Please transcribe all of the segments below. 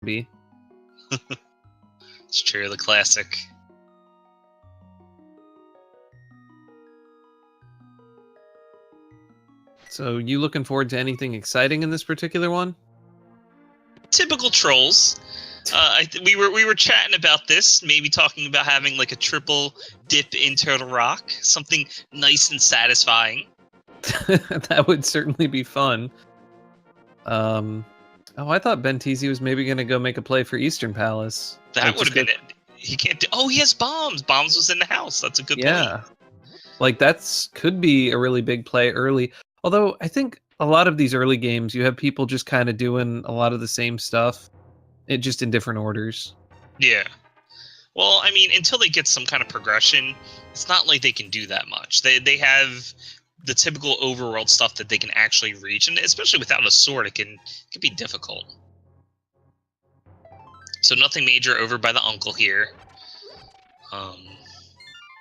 be. It's true, the classic. So, you looking forward to anything exciting in this particular one? Typical trolls. We were chatting about this, maybe talking about having like a triple dip in Turtle Rock, something nice and satisfying. That would certainly be fun. Oh, I thought Benteezy was maybe going to go make a play for Eastern Palace. That would have been it. He can't do. Oh, he has bombs. Bombs was in the house. That's a good point. Like could be a really big play early. Although I think a lot of these early games, you have people just kind of doing a lot of the same stuff, just in different orders. Yeah. Well, I mean, until they get some kind of progression, it's not like they can do that much. They have the typical overworld stuff that they can actually reach, and especially without a sword, it can be difficult. So nothing major over by the uncle here.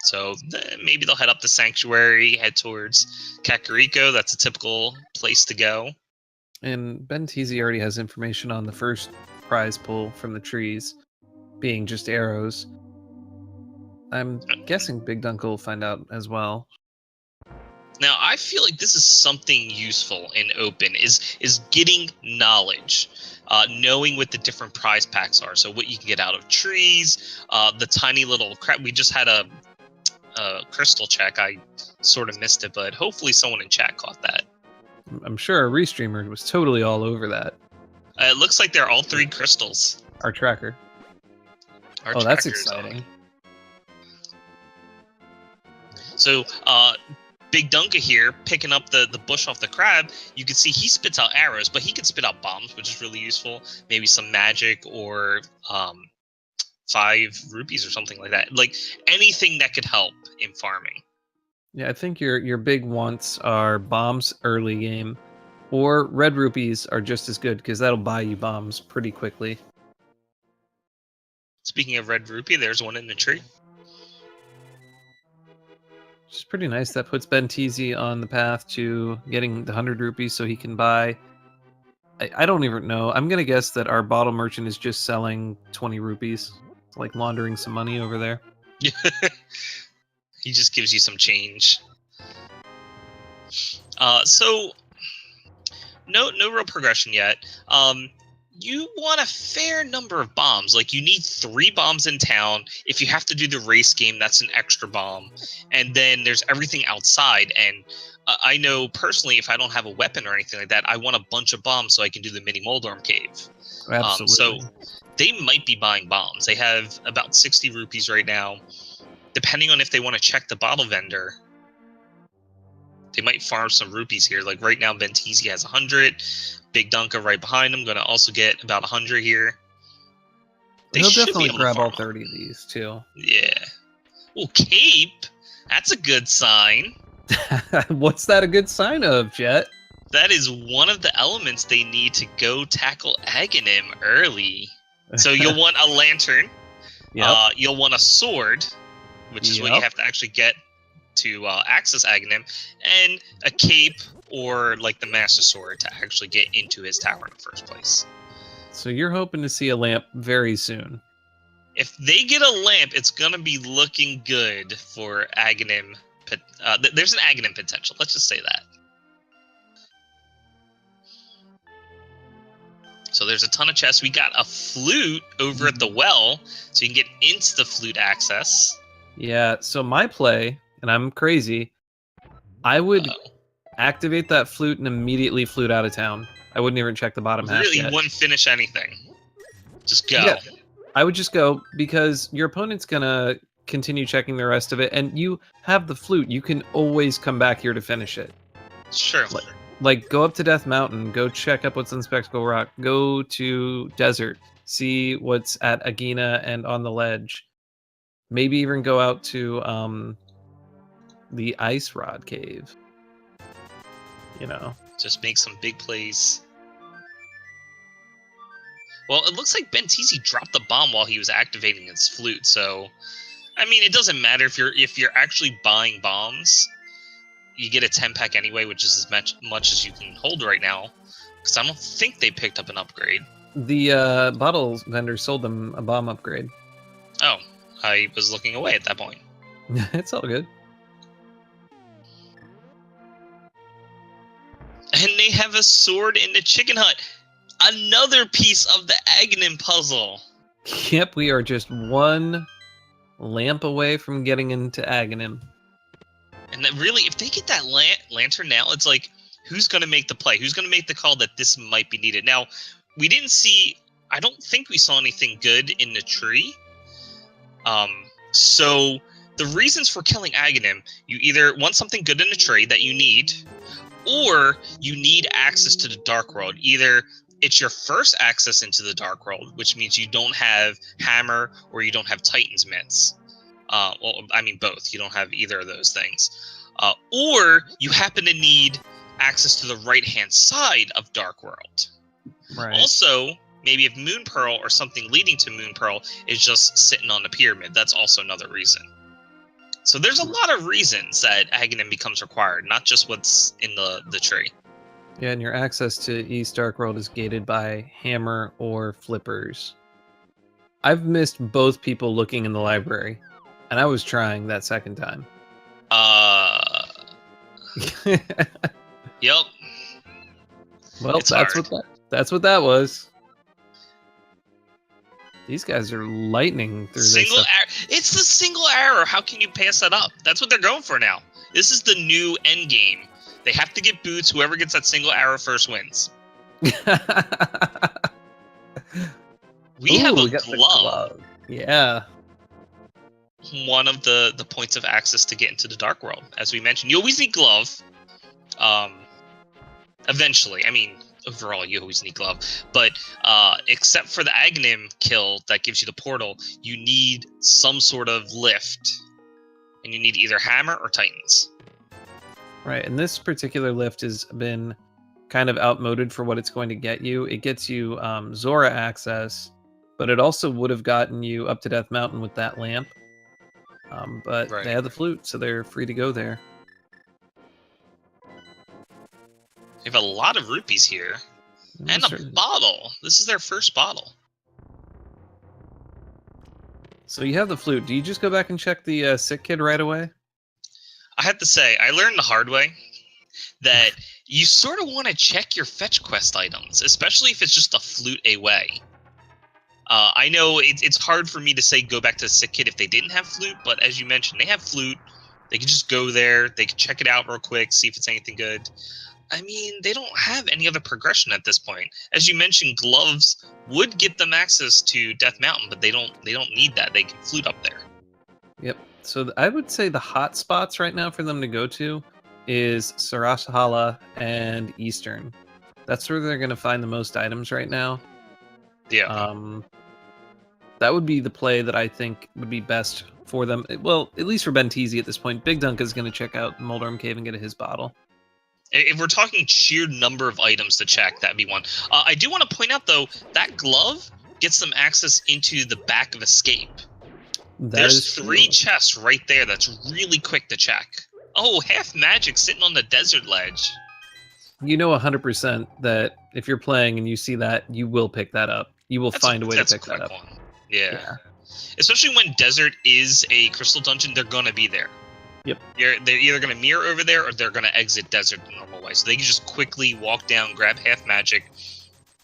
So maybe they'll head up the Sanctuary, head towards Kakariko. That's a typical place to go. And Benteezy already has information on the first prize pull from the trees, being just arrows. I'm guessing bigdunka will find out as well. Now, I feel like this is something useful in open, is getting knowledge. Knowing what the different prize packs are. So what you can get out of trees, the tiny little crap. We just had a crystal check. I sort of missed it, but hopefully someone in chat caught that. I'm sure our restreamer was totally all over that. It looks like they're all 3 crystals. Our tracker. Oh, that's exciting. So, bigdunka here, picking up the bush off the crab, you can see he spits out arrows, but he can spit out bombs, which is really useful. Maybe some magic or 5 rupees or something like that. Like, anything that could help in farming. Yeah, I think your big wants are bombs early game, or red rupees are just as good, because that'll buy you bombs pretty quickly. Speaking of red rupee, there's one in the tree. Which is pretty nice. That puts Benteezy on the path to getting the 100 rupees so he can buy... I don't even know. I'm going to guess that our bottle merchant is just selling 20 rupees. Like laundering some money over there. He just gives you some change. So, no real progression yet. You want a fair number of bombs. Like, you need 3 bombs in town. If you have to do the race game, that's an extra bomb. And then there's everything outside. And I know personally, if I don't have a weapon or anything like that, I want a bunch of bombs so I can do the mini Moldorm cave. Absolutely. So they might be buying bombs. They have about 60 rupees right now. Depending on if they want to check the bottle vendor, they might farm some rupees here. Like right now, Benteezy has 100. Bigdunka right behind him, going to also get about 100 here. He'll definitely grab all 30 of these, too. Yeah. Well, Cape, that's a good sign. What's that a good sign of, Jet? That is one of the elements they need to go tackle Agahnim early. So you'll want a lantern. Yep. You'll want a sword, which is what you have to actually get to access Agahnim, and a cape or like the Master Sword to actually get into his tower in the first place. So you're hoping to see a lamp very soon. If they get a lamp, it's going to be looking good for Agahnim. There's an Agahnim potential. Let's just say that. So there's a ton of chests. We got a flute over at the well, so you can get into the flute access. Yeah, so my play, and I'm crazy, I would activate that flute and immediately flute out of town. I wouldn't even check the bottom half yet. Really, you wouldn't finish anything. Just go. Yeah, I would just go, because your opponent's going to continue checking the rest of it, and you have the flute. You can always come back here to finish it. Sure. Like, go up to Death Mountain, go check up what's on Spectacle Rock, go to Desert, see what's at Agina and on the ledge. Maybe even go out to the Ice Rod Cave. You know. Just make some big plays. Well, it looks like Benteezy dropped the bomb while he was activating his flute, so... I mean, it doesn't matter if you're actually buying bombs. You get a 10-pack anyway, which is as much as you can hold right now. Because I don't think they picked up an upgrade. The bottle vendor sold them a bomb upgrade. Oh, I was looking away at that point. It's all good. And they have a sword in the chicken hut. Another piece of the Agahnim puzzle. Yep, we are just one lamp away from getting into Agahnim. And that really, if they get that lantern now, it's like, who's going to make the play? Who's going to make the call that this might be needed? Now, we didn't see, I don't think we saw anything good in the tree. So the reasons for killing Agahnim, you either want something good in the tree that you need, or you need access to the Dark World. Either it's your first access into the Dark World, which means you don't have Hammer or you don't have Titan's Mitts. Well, I mean both. You don't have either of those things. Or you happen to need access to the right-hand side of Dark World. Right. Also, maybe if Moon Pearl or something leading to Moon Pearl is just sitting on the pyramid, that's also another reason. So there's a lot of reasons that Agahnim becomes required, not just what's in the tree. Yeah, and your access to East Dark World is gated by Hammer or Flippers. I've missed both people looking in the library, and I was trying that second time. Yep. Well, It's that's hard. what that was. These guys are lightning through this Single stuff. It's the single arrow. How can you pass that up? That's what they're going for now. This is the new Endgame. They have to get boots. Whoever gets that single arrow first wins. We have a got the glove. Yeah. One of the points of access to get into the Dark World. As we mentioned, you always need glove. Eventually. I mean, overall, you always need glove. But except for the Agahnim kill that gives you the portal, you need some sort of lift. And you need either Hammer or Titans. Right, and this particular lift has been kind of outmoded for what it's going to get you. It gets you Zora access, but it also would have gotten you up to Death Mountain with that lamp. But Right. they have the flute, so they're free to go there. They have a lot of rupees here. And a bottle. This is their first bottle. So you have the flute. Do you just go back and check the sick kid right away? I have to say, I learned the hard way that you sort of want to check your fetch quest items, especially if it's just a flute away. I know it's hard for me to say go back to the sick kid if they didn't have flute, but as you mentioned, they have flute. They can just go there. They can check it out real quick, see if it's anything good. I mean, they don't have any other progression at this point. As you mentioned, gloves would get them access to Death Mountain, but they don't need that. They can flute up there. Yep. So I would say the hot spots right now for them to go to is Sarashala and Eastern. That's where they're going to find the most items right now. Yeah. That would be the play that I think would be best for them. Well, at least for Benteezy at this point. Bigdunka is going to check out Moldorm Cave and get his bottle. If we're talking sheer number of items to check, that'd be one. I do want to point out, though, that glove gets them access into the back of Escape. There's 3 chests right there that's really quick to check. Oh, half magic sitting on the desert ledge. You know 100% that if you're playing and you see that, you will pick that up. You will find a way to pick that up. One. Yeah. Especially when desert is a crystal dungeon, they're going to be there. Yep. They're either going to mirror over there or they're going to exit desert the normal way. So they can just quickly walk down, grab half magic.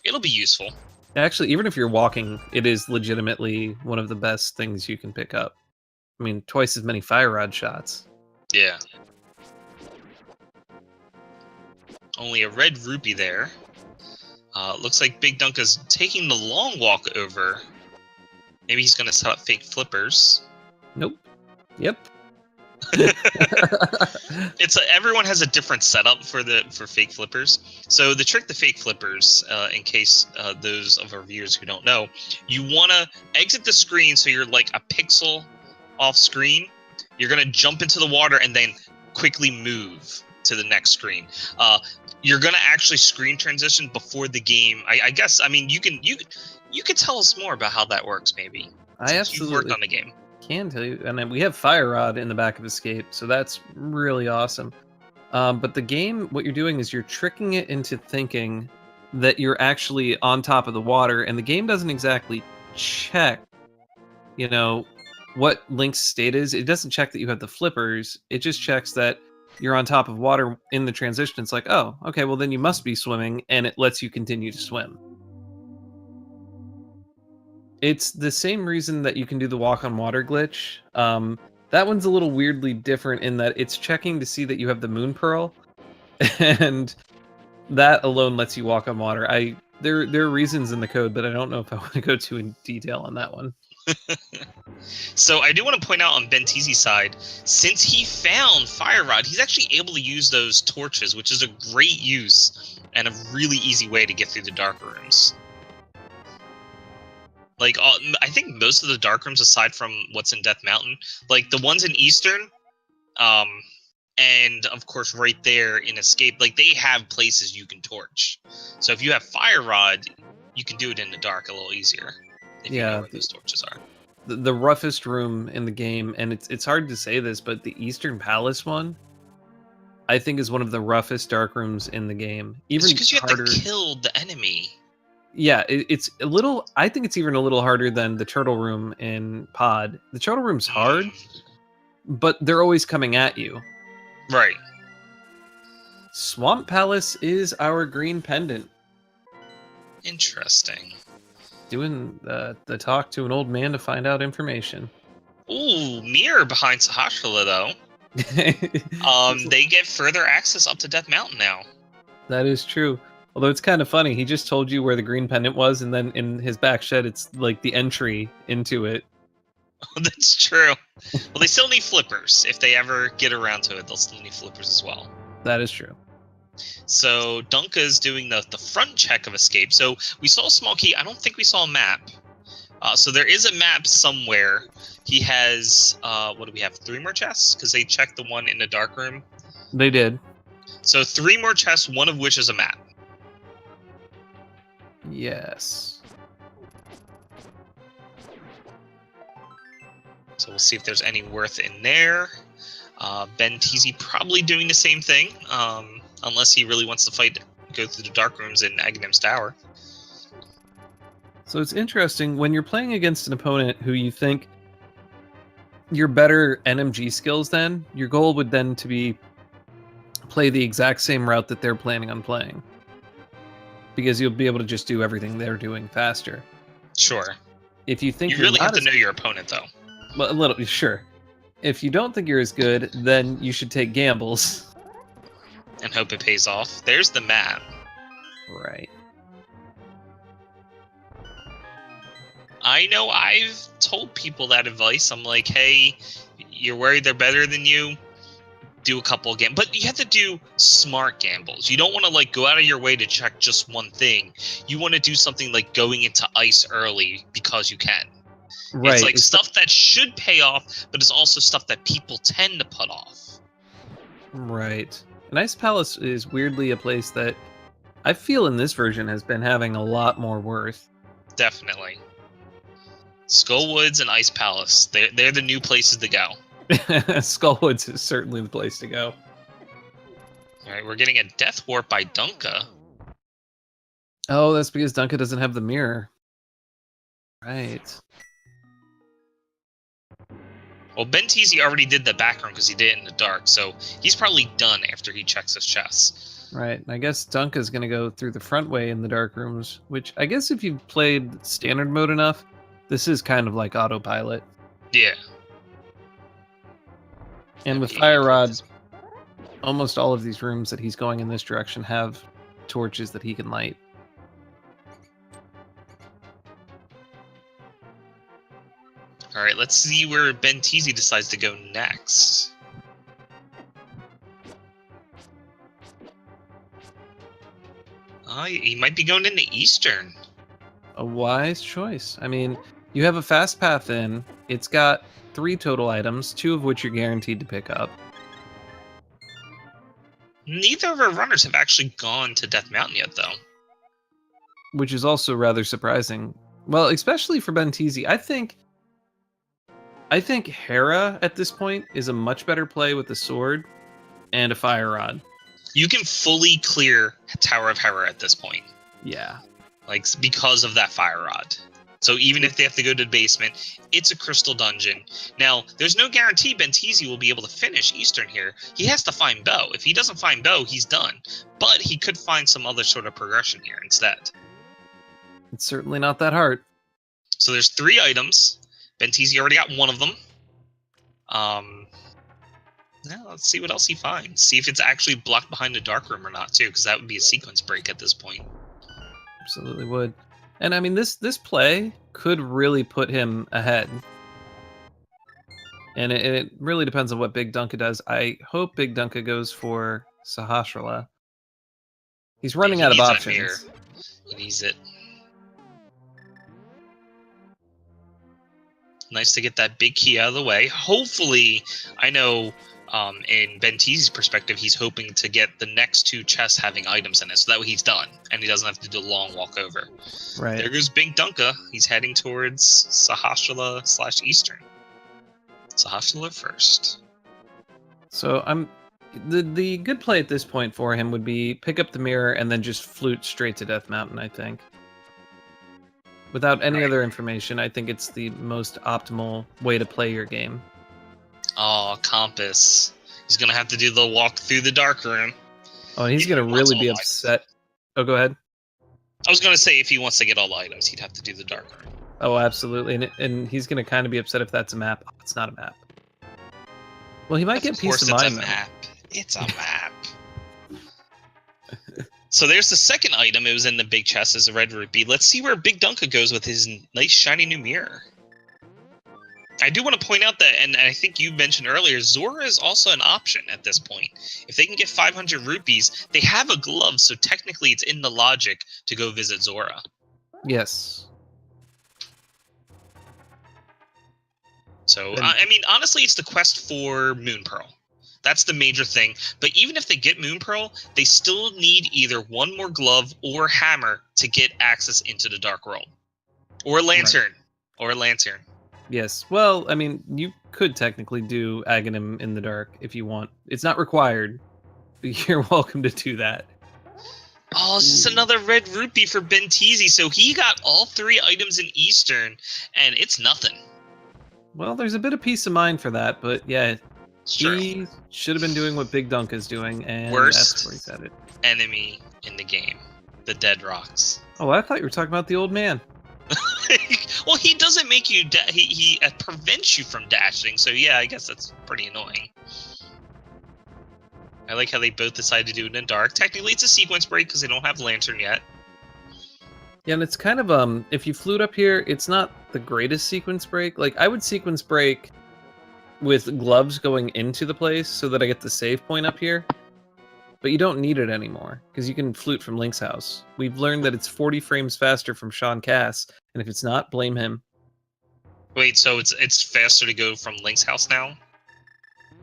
It'll be useful. Actually, even if you're walking, it is legitimately one of the best things you can pick up. I mean, twice as many fire rod shots. Yeah. Only a red rupee there. Looks like Bigdunka's taking the long walk over. Maybe he's going to set up fake flippers. Nope. Yep. Everyone has a different setup for fake flippers. So the trick to fake flippers, in case those of our viewers who don't know, you want to exit the screen so you're like a pixel off screen. You're gonna jump into the water and then quickly move to the next screen. You're gonna actually screen transition before the game. I guess. I mean, you could tell us more about how that works, maybe. I absolutely You've worked on the game. Can tell you, and then we have fire rod in the back of Escape, so that's really awesome. But the game, what you're doing is you're tricking it into thinking that you're actually on top of the water, and the game doesn't exactly check, you know, what Link's state is. It doesn't check that you have the flippers. It just checks that you're on top of water in the transition. It's like, oh, okay, well then you must be swimming, and it lets you continue to swim. It's the same reason that you can do the walk on water glitch. That one's a little weirdly different in that it's checking to see that you have the moon pearl, and that alone lets you walk on water. There are reasons in the code, but I don't know if I want to go too in detail on that one. So I do want to point out on Benteezy's side, since he found Fire Rod, he's actually able to use those torches, which is a great use and a really easy way to get through the dark rooms. Like, I think most of the dark rooms, aside from what's in Death Mountain, like the ones in Eastern, and of course right there in Escape, like they have places you can torch. So if you have Fire Rod, you can do it in the dark a little easier. If you know where those torches are. The roughest room in the game, and it's hard to say this, but the Eastern Palace one, I think, is one of the roughest dark rooms in the game. Even because you harder. Have to kill the enemy. Yeah, it's a little. I think it's even a little harder than the turtle room in Pod. The turtle room's hard, but they're always coming at you. Right. Swamp Palace is our green pendant. Interesting. Doing the talk to an old man to find out information. Ooh, mirror behind Sahasrahla though. They get further access up to Death Mountain now. That is true. Although it's kind of funny, he just told you where the green pendant was, and then in his back shed, it's like the entry into it. That's true. Well, they still need flippers. If they ever get around to it, they'll still need flippers as well. That is true. So Dunka's doing the front check of Escape. So we saw a small key. I don't think we saw a map. So there is a map somewhere. He has, what do we have? 3 more chests? Because they checked the one in the dark room. They did. So 3 more chests, one of which is a map. Yes. So we'll see if there's any worth in there. Benteezy probably doing the same thing, unless he really wants to go through the dark rooms in Agahnim's tower. So it's interesting, when you're playing against an opponent who you think you're better NMG skills than, your goal would then to be play the exact same route that they're planning on playing. Because you'll be able to just do everything they're doing faster. Sure. If you think you really have to know your opponent, though. Well, a little, sure. If you don't think you're as good, then you should take gambles. And hope it pays off. There's the map. Right. I know I've told people that advice. I'm like, hey, you're worried they're better than you? Do a couple of gambles. But you have to do smart gambles. You don't want to like go out of your way to check just one thing. You want to do something like going into ice early because you can. Right. It's like stuff that should pay off, but it's also stuff that people tend to put off. Right. And Ice Palace is weirdly a place that I feel in this version has been having a lot more worth. Definitely. Skullwoods and Ice Palace. They're the new places to go. Skullwoods is certainly the place to go. Alright, we're getting a Death Warp by Dunka. Oh, that's because Dunka doesn't have the mirror. Right. Well, Benteezy already did the background because he did it in the dark, so he's probably done after he checks his chest. Right, I guess Dunka's going to go through the front way in the dark rooms, which I guess if you've played standard mode enough, this is kind of like autopilot. Yeah. And with Fire Rod, almost all of these rooms that he's going in this direction have torches that he can light. Alright, let's see where Benteezy decides to go next. He might be going into Eastern. A wise choice. I mean, you have a fast path in. It's got 3 total items, 2 of which you're guaranteed to pick up. Neither of our runners have actually gone to Death Mountain yet, though. Which is also rather surprising. Well, especially for Benteezy. I think Hera at this point is a much better play with a sword and a fire rod. You can fully clear Tower of Hera at this point. Yeah. Like, because of that fire rod. So even if they have to go to the basement, it's a crystal dungeon. Now, there's no guarantee Benteezy will be able to finish Eastern here. He has to find Bow. If he doesn't find Bow, he's done. But he could find some other sort of progression here instead. It's certainly not that hard. So there's 3 items. Benteezy already got one of them. Now let's see what else he finds. See if it's actually blocked behind the dark room or not, too, because that would be a sequence break at this point. Absolutely would. And I mean, this play could really put him ahead. And it really depends on what bigdunka does. I hope bigdunka goes for Sahasrara. He's running out of options. He needs it. Nice to get that big key out of the way. Hopefully, I know in Benteezy's perspective, he's hoping to get the next 2 chests having items in it, so that way he's done, and he doesn't have to do a long walk over. Right. There goes bigdunka. He's heading towards Sahasrara/Eastern. Sahasrara first. So the good play at this point for him would be pick up the mirror and then just flute straight to Death Mountain, I think. Without any other information, I think it's the most optimal way to play your game. Oh, compass. He's going to have to do the walk through the dark room. Oh, and he's going to really be upset. Oh, go ahead. I was going to say if he wants to get all the items, he'd have to do the dark room. Oh, absolutely. And he's going to kind of be upset if that's a map. Oh, it's not a map. Well, he might get peace of mind. It's a map. So there's the second item. It was in the big chest as a red rupee. Let's see where bigdunka goes with his nice shiny new mirror. I do want to point out that, and I think you mentioned earlier, Zora is also an option at this point. If they can get 500 rupees, they have a glove, so technically it's in the logic to go visit Zora. Yes. So, I mean, honestly, it's the quest for Moon Pearl. That's the major thing. But even if they get Moon Pearl, they still need either one more glove or hammer to get access into the Dark World. Or Lantern. Right. Or Lantern. Yes. Well, I mean, you could technically do Agahnim in the dark if you want. It's not required, but you're welcome to do that. Oh, it's just another red rupee for Benteezy. So he got all 3 items in Eastern, and it's nothing. Well, there's a bit of peace of mind for that, but yeah, he should have been doing what bigdunka's doing, and that's where he's at it. Enemy in the game, the Dead Rocks. Oh, I thought you were talking about the old man. Well, he doesn't make you. He prevents you from dashing. So yeah, I guess that's pretty annoying. I like how they both decide to do it in dark. Technically, it's a sequence break because they don't have Lantern yet. Yeah, and it's kind of if you flute up here, it's not the greatest sequence break. Like I would sequence break with gloves going into the place so that I get the save point up here. But you don't need it anymore, because you can flute from Link's house. We've learned that it's 40 frames faster from Sean Cass, and if it's not, blame him. Wait, so it's faster to go from Link's house now?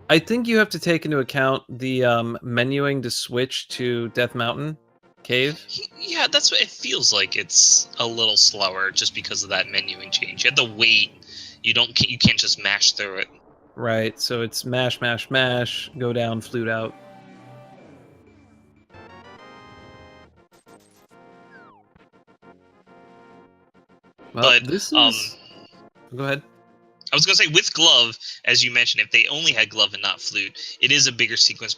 I think you have to take into account the menuing to switch to Death Mountain Cave. Yeah, that's what it feels like. It's a little slower just because of that menuing change. You have to wait. You can't just mash through it. Right, so it's mash, mash, mash, go down, flute out. Well, but this is... Go ahead. I was gonna say with glove, as you mentioned, if they only had glove and not flute, it is a bigger sequence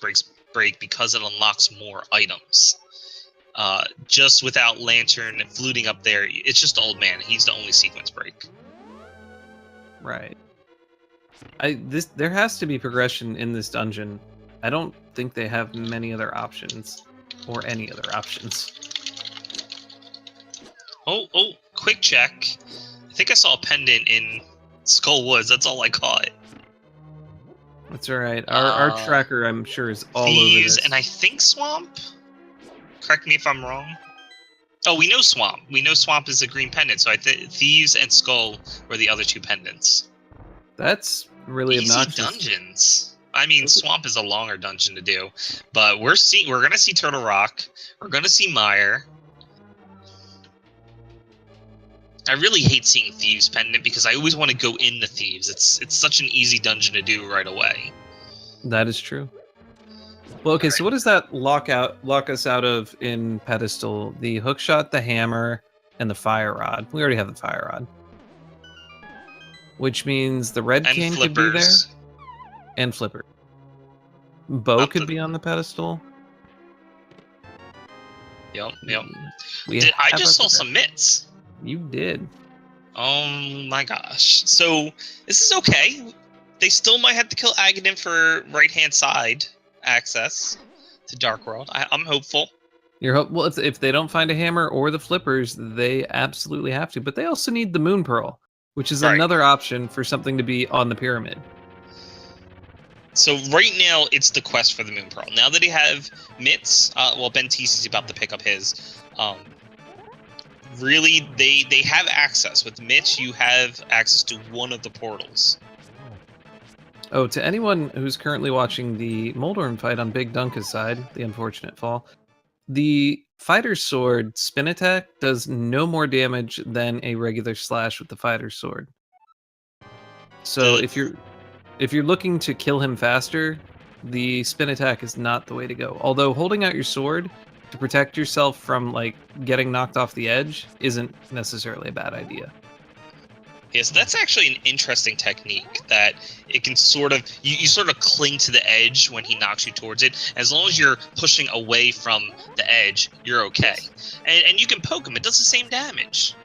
break because it unlocks more items. Just without Lantern and fluting up there, it's just Old Man. He's the only sequence break. Right. There has to be progression in this dungeon. I don't think they have many other options, or any other options. Oh, quick check. I think I saw a pendant in Skull Woods. That's all I caught. That's all right. Our tracker, I'm sure, is all Thieves, over this. And I think Swamp? Correct me if I'm wrong. Oh, we know Swamp. We know Swamp is a green pendant, so I think Thieves and Skull were the other 2 pendants. That's really obnoxious. Easy dungeons. I mean, Swamp is a longer dungeon to do, but we're gonna see Turtle Rock. We're gonna see Mire. I really hate seeing Thieves Pendant because I always want to go in the Thieves. It's such an easy dungeon to do right away. That is true. Well, okay, so what does that lock us out of in pedestal? The hookshot, the hammer, and the fire rod. We already have the fire rod. Which means the red And can could be there. flippers. And flipper. Bow Not could the- be on the pedestal. Yep. I have just our saw some mitts. You did. Oh my gosh. So this is okay. They still might have to kill Agahnim for right-hand side access to Dark World. I'm hopeful. Well, if they don't find a hammer or the flippers, they absolutely have to. But they also need the moon pearl, which is Right. another option for something to be on the pyramid. So right now, it's the quest for the Moon Pearl. Now that they have mitts, Benteezy's about to pick up his. Really, they have access. With mitts, you have access to one of the portals. Oh, to anyone who's currently watching the Moldorm fight on Big Dunka's side, the unfortunate fall, the fighter's sword spin attack does no more damage than a regular slash with the fighter's sword. So if you're looking to kill him faster, the spin attack is not the way to go. Although holding out your sword to protect yourself from like getting knocked off the edge isn't necessarily a bad idea. Yes, that's actually an interesting technique that it can sort of you sort of cling to the edge when he knocks you towards it. As long as you're pushing away from the edge, you're okay. And you can poke him. It does the same damage.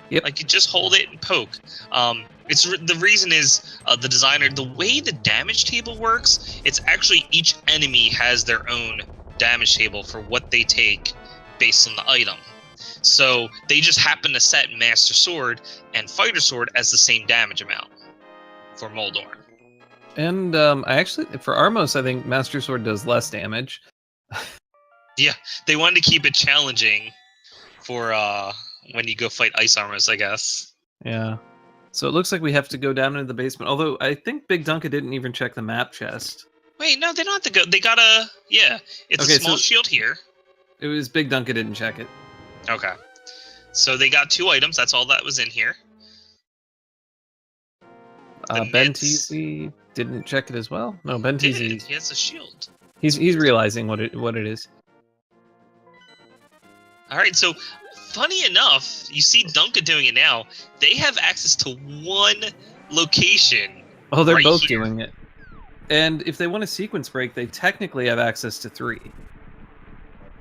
Yep. Like you just hold it and poke. The reason is the designer. The way the damage table works, it's actually each enemy has their own damage table for what they take based on the item. So they just happen to set Master Sword and Fighter Sword as the same damage amount for Moldorm. And I actually, for Armos, I think Master Sword does less damage. Yeah, they wanted to keep it challenging for when you go fight Ice Armos, I guess. Yeah. So it looks like we have to go down into the basement. Although I think Big Dunka didn't even check the map chest. Wait, no, they don't have to go. They gotta, it's Okay, a small shield here. It was Big Dunka didn't check it. Okay. So they got 2 items. That's all that was in here. Benteezy didn't check it as well. No, Benteezy. He has a shield. He's realizing what it is. All right. So, funny enough, you see Dunka doing it now. They have access to 1 location. Oh, they're right both here. doing it. And if they want a sequence break, they technically have access to 3.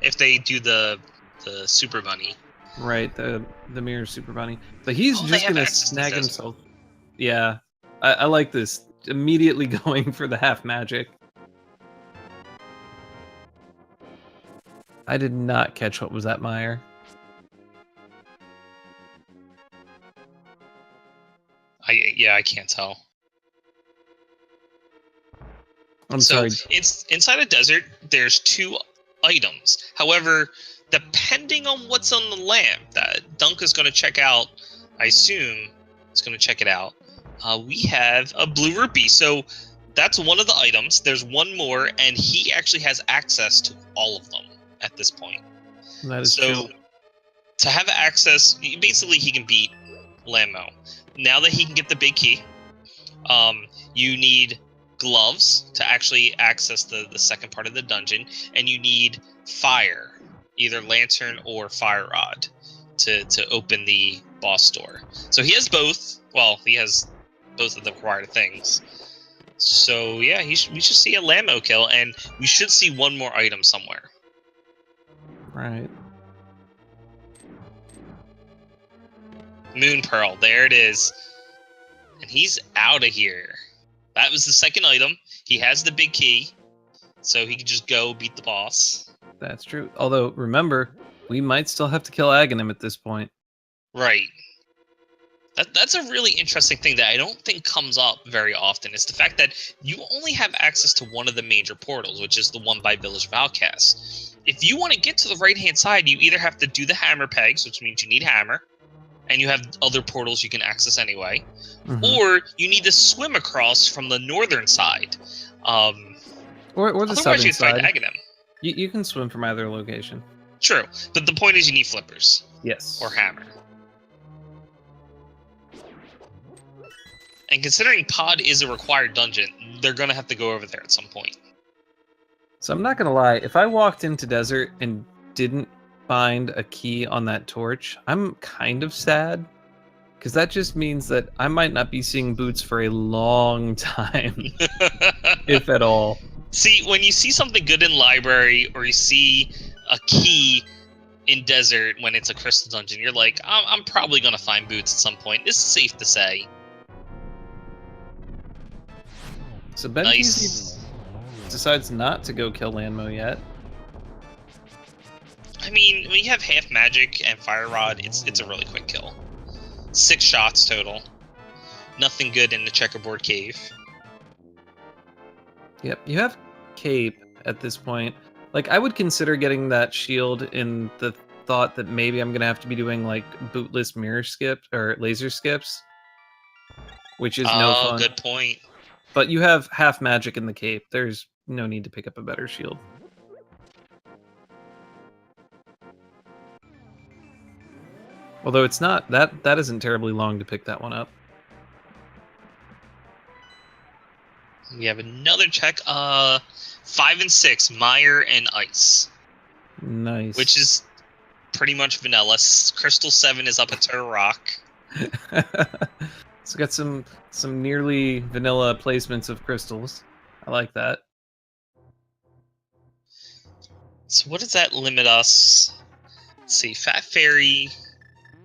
If they do the Super Bunny. Right, the Mirror Super Bunny. But he's just gonna snag himself. Yeah, I like this. Immediately going for the half magic. I did not catch what was that, Meyer. I can't tell. I'm sorry. It's inside a desert. There's 2 items. However, depending on what's on the lamp that Dunka's going to check out, I assume it's going to check it out. We have a blue rupee. So that's one of the items. There's 1 more, and he actually has access to all of them at this point. That is true. To have access, basically he can beat Lammo. Now that he can get the big key, you need gloves to actually access the second part of the dungeon, and you need fire, either lantern or fire rod, to open the boss door. So he has both. Well, he has both of the required things. So yeah, we should see a Lammo kill, and we should see 1 more item somewhere. Right. Moon Pearl, there it is. And he's out of here. That was the second item. He has the big key, so he can just go beat the boss. That's true. Although, remember, we might still have to kill Agahnim at this point. Right. That's a really interesting thing that I don't think comes up very often. It's the fact that you only have access to one of the major portals, which is the one by Village of Outcasts. If you want to get to the right-hand side, you either have to do the hammer pegs, which means you need hammer, and you have other portals you can access anyway, or you need to swim across from the northern side. Or the southern side. Find Agahnim. You can swim from either location. True, but the point is you need flippers. Yes. Or hammer. And considering Pod is a required dungeon, they're going to have to go over there at some point. So I'm not gonna lie, if I walked into desert and didn't find a key on that torch, I'm kind of sad. Because that just means that I might not be seeing boots for a long time, if at all. See, when you see something good in library, or you see a key in desert when it's a crystal dungeon, you're like, I'm probably gonna find boots at some point. This is safe to say. So Benteezy Nice. decides not to go kill Landmo yet. I mean, when you have half magic and fire rod, it's a really quick kill. 6 shots total. Nothing good in the checkerboard cave. Yep, you have Cape at this point. Like, I would consider getting that shield in the thought that maybe I'm gonna have to be doing like bootless mirror skip or laser skips, which is no Oh, fun. good point. But you have half magic in the Cape. There's no need to pick up a better shield. Although it's not that isn't terribly long to pick that one up. We have another check. 5 and 6, Mire and Ice. Nice. Which is pretty much vanilla. Crystal 7 is up a Turtle Rock. It's got some nearly vanilla placements of crystals. I like that. So what does that limit us? Let's see, Fat Fairy.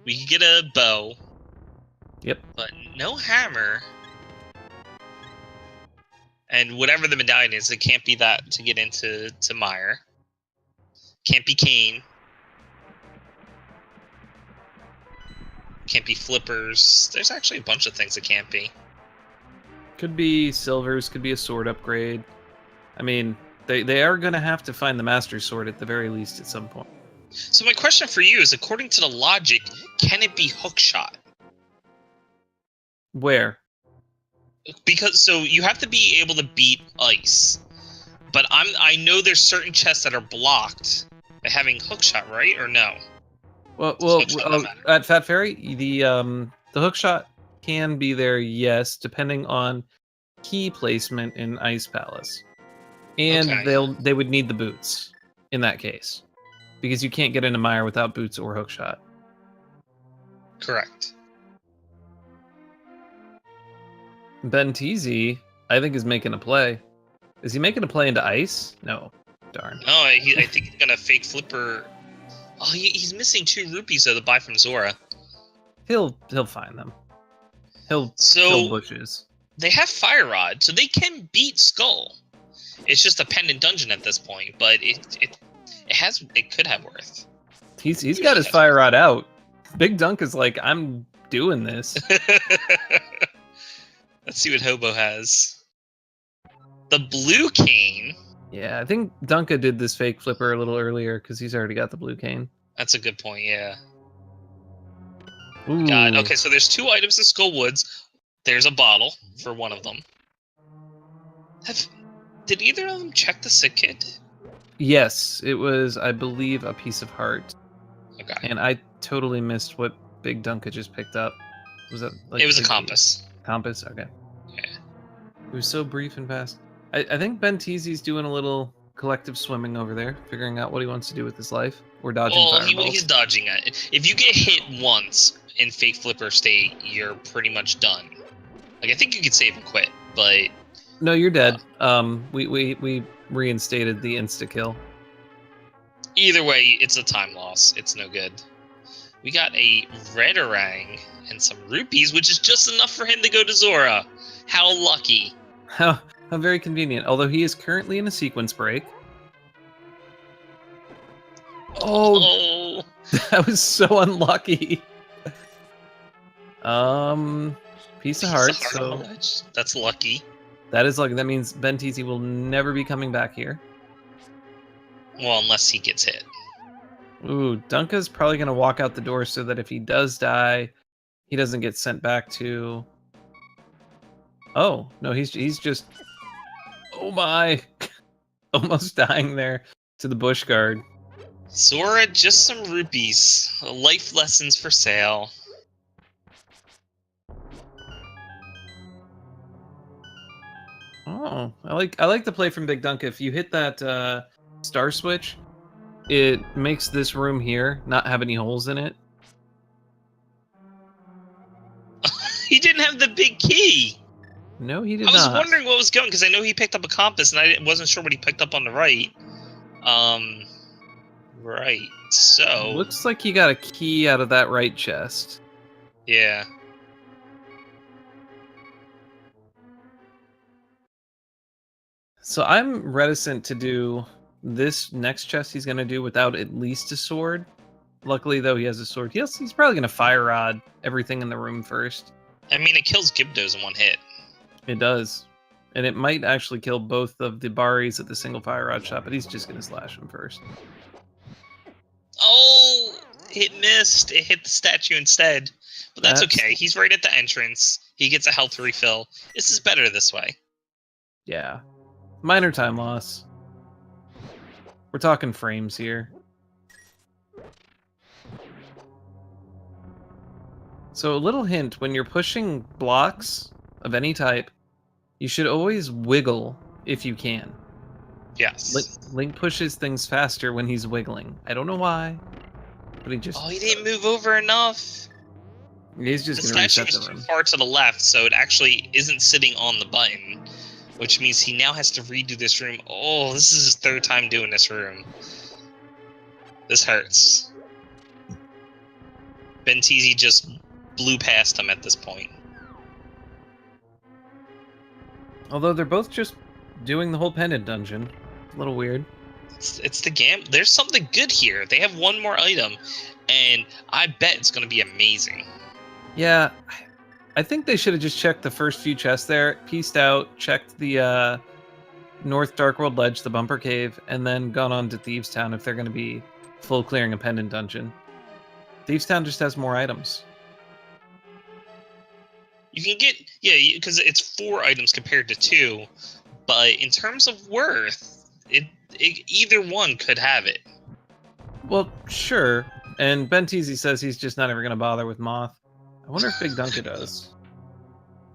We could get a bow. Yep. But no hammer. And whatever the medallion is, it can't be that to get into Mire. Can't be Cane. Can't be flippers. There's actually a bunch of things it can't be. Could be silvers, could be a sword upgrade. I mean, they are going to have to find the Master Sword at the very least at some point. So my question for you is, according to the logic, can it be hookshot? Where? Because so you have to be able to beat ice. But I know there's certain chests that are blocked by having hookshot, right? Or no? Well, at Fat Fairy, the hookshot can be there, yes, depending on key placement in Ice Palace. And Okay. they would need the boots in that case. Because you can't get into Mire without boots or hookshot. Correct. Benteezy, I think, is making a play. Is he making a play into ice? No. Darn. No, I think he's gonna fake flipper. Oh, he's missing 2 rupees though to buy from Zora. He'll find them. He'll So kill bushes. they have Fire Rod, so they can beat Skull. It's just a pendant dungeon at this point, but it could have worth. He's got his fire rod out. Bigdunka's like, I'm doing this. Let's see what Hobo has. The blue cane. Yeah, I think Dunka did this fake flipper a little earlier because he's already got the blue cane. That's a good point, yeah. Ooh. God, okay, so there's 2 items in Skull Woods. There's a bottle for one of them. Did either of them check the sick kit? Yes, it was, I believe, a piece of heart. Okay. And I totally missed what Big Dunka just picked up. Was that like it was a compass. Compass? Okay. Yeah. It was so brief and fast. I think Benteezy's doing a little collective swimming over there, figuring out what he wants to do with his life. Or dodging fireballs. He's dodging it. If you get hit once in fake flipper state, you're pretty much done. Like, I think you could save and quit, but... No, you're dead. We reinstated the insta-kill. Either way, it's a time loss. It's no good. We got a red orang and some rupees, which is just enough for him to go to Zora. How lucky. How very convenient. Although he is currently in a sequence break. Oh, that was so unlucky. Piece of heart. So that's lucky. That is lucky. That means Benteezy will never be coming back here. Well, unless he gets hit. Ooh, Dunka's probably going to walk out the door so that if he does die, he doesn't get sent back to... Oh, no, he's just... Oh my! Almost dying there to the bush guard. Zora, just some rupees. Life lessons for sale. Oh, I like the play from bigdunka. If you hit that star switch, it makes this room here not have any holes in it. He didn't have the big key. No, he did I was not. wondering what was going, because I know he picked up a compass, and I wasn't sure what he picked up on the right. Right. So Looks like he got a key out of that right chest. yeah. So I'm reticent to do this next chest he's going to do without at least a sword. Luckily, though, he has a sword. He's probably going to fire rod everything in the room first. I mean, it kills Gibdos in one hit. It does. And it might actually kill both of the Baris at the single fire rod shot, but he's just going to slash him first. Oh, it missed. It hit the statue instead. But that's okay. He's right at the entrance. He gets a health refill. This is better this way. Yeah. Minor time loss. We're talking frames here. So a little hint, when you're pushing blocks of any type, you should always wiggle if you can. Yes. Link pushes things faster when he's wiggling. I don't know why, but he just... Oh, he didn't move over enough. He's just The going to statue reset is the too room. far to the left, so it actually isn't sitting on the button, which means he now has to redo this room. Oh, this is his third time doing this room. This hurts. Benteezy just blew past him at this point. Although they're both just doing the whole pendant dungeon. A little weird. It's the game. There's something good here. They have one more item, and I bet it's going to be amazing. Yeah, I think they should have just checked the first few chests there, pieced out, checked the North Dark World Ledge, the Bumper Cave, and then gone on to Thieves Town if they're going to be full clearing a pendant dungeon. Thieves Town just has more items. You can get, yeah, because it's 4 items compared to 2, but in terms of worth, either one could have it. Well, sure. And Benteezy says he's just not ever going to bother with Moth. I wonder if bigdunka does.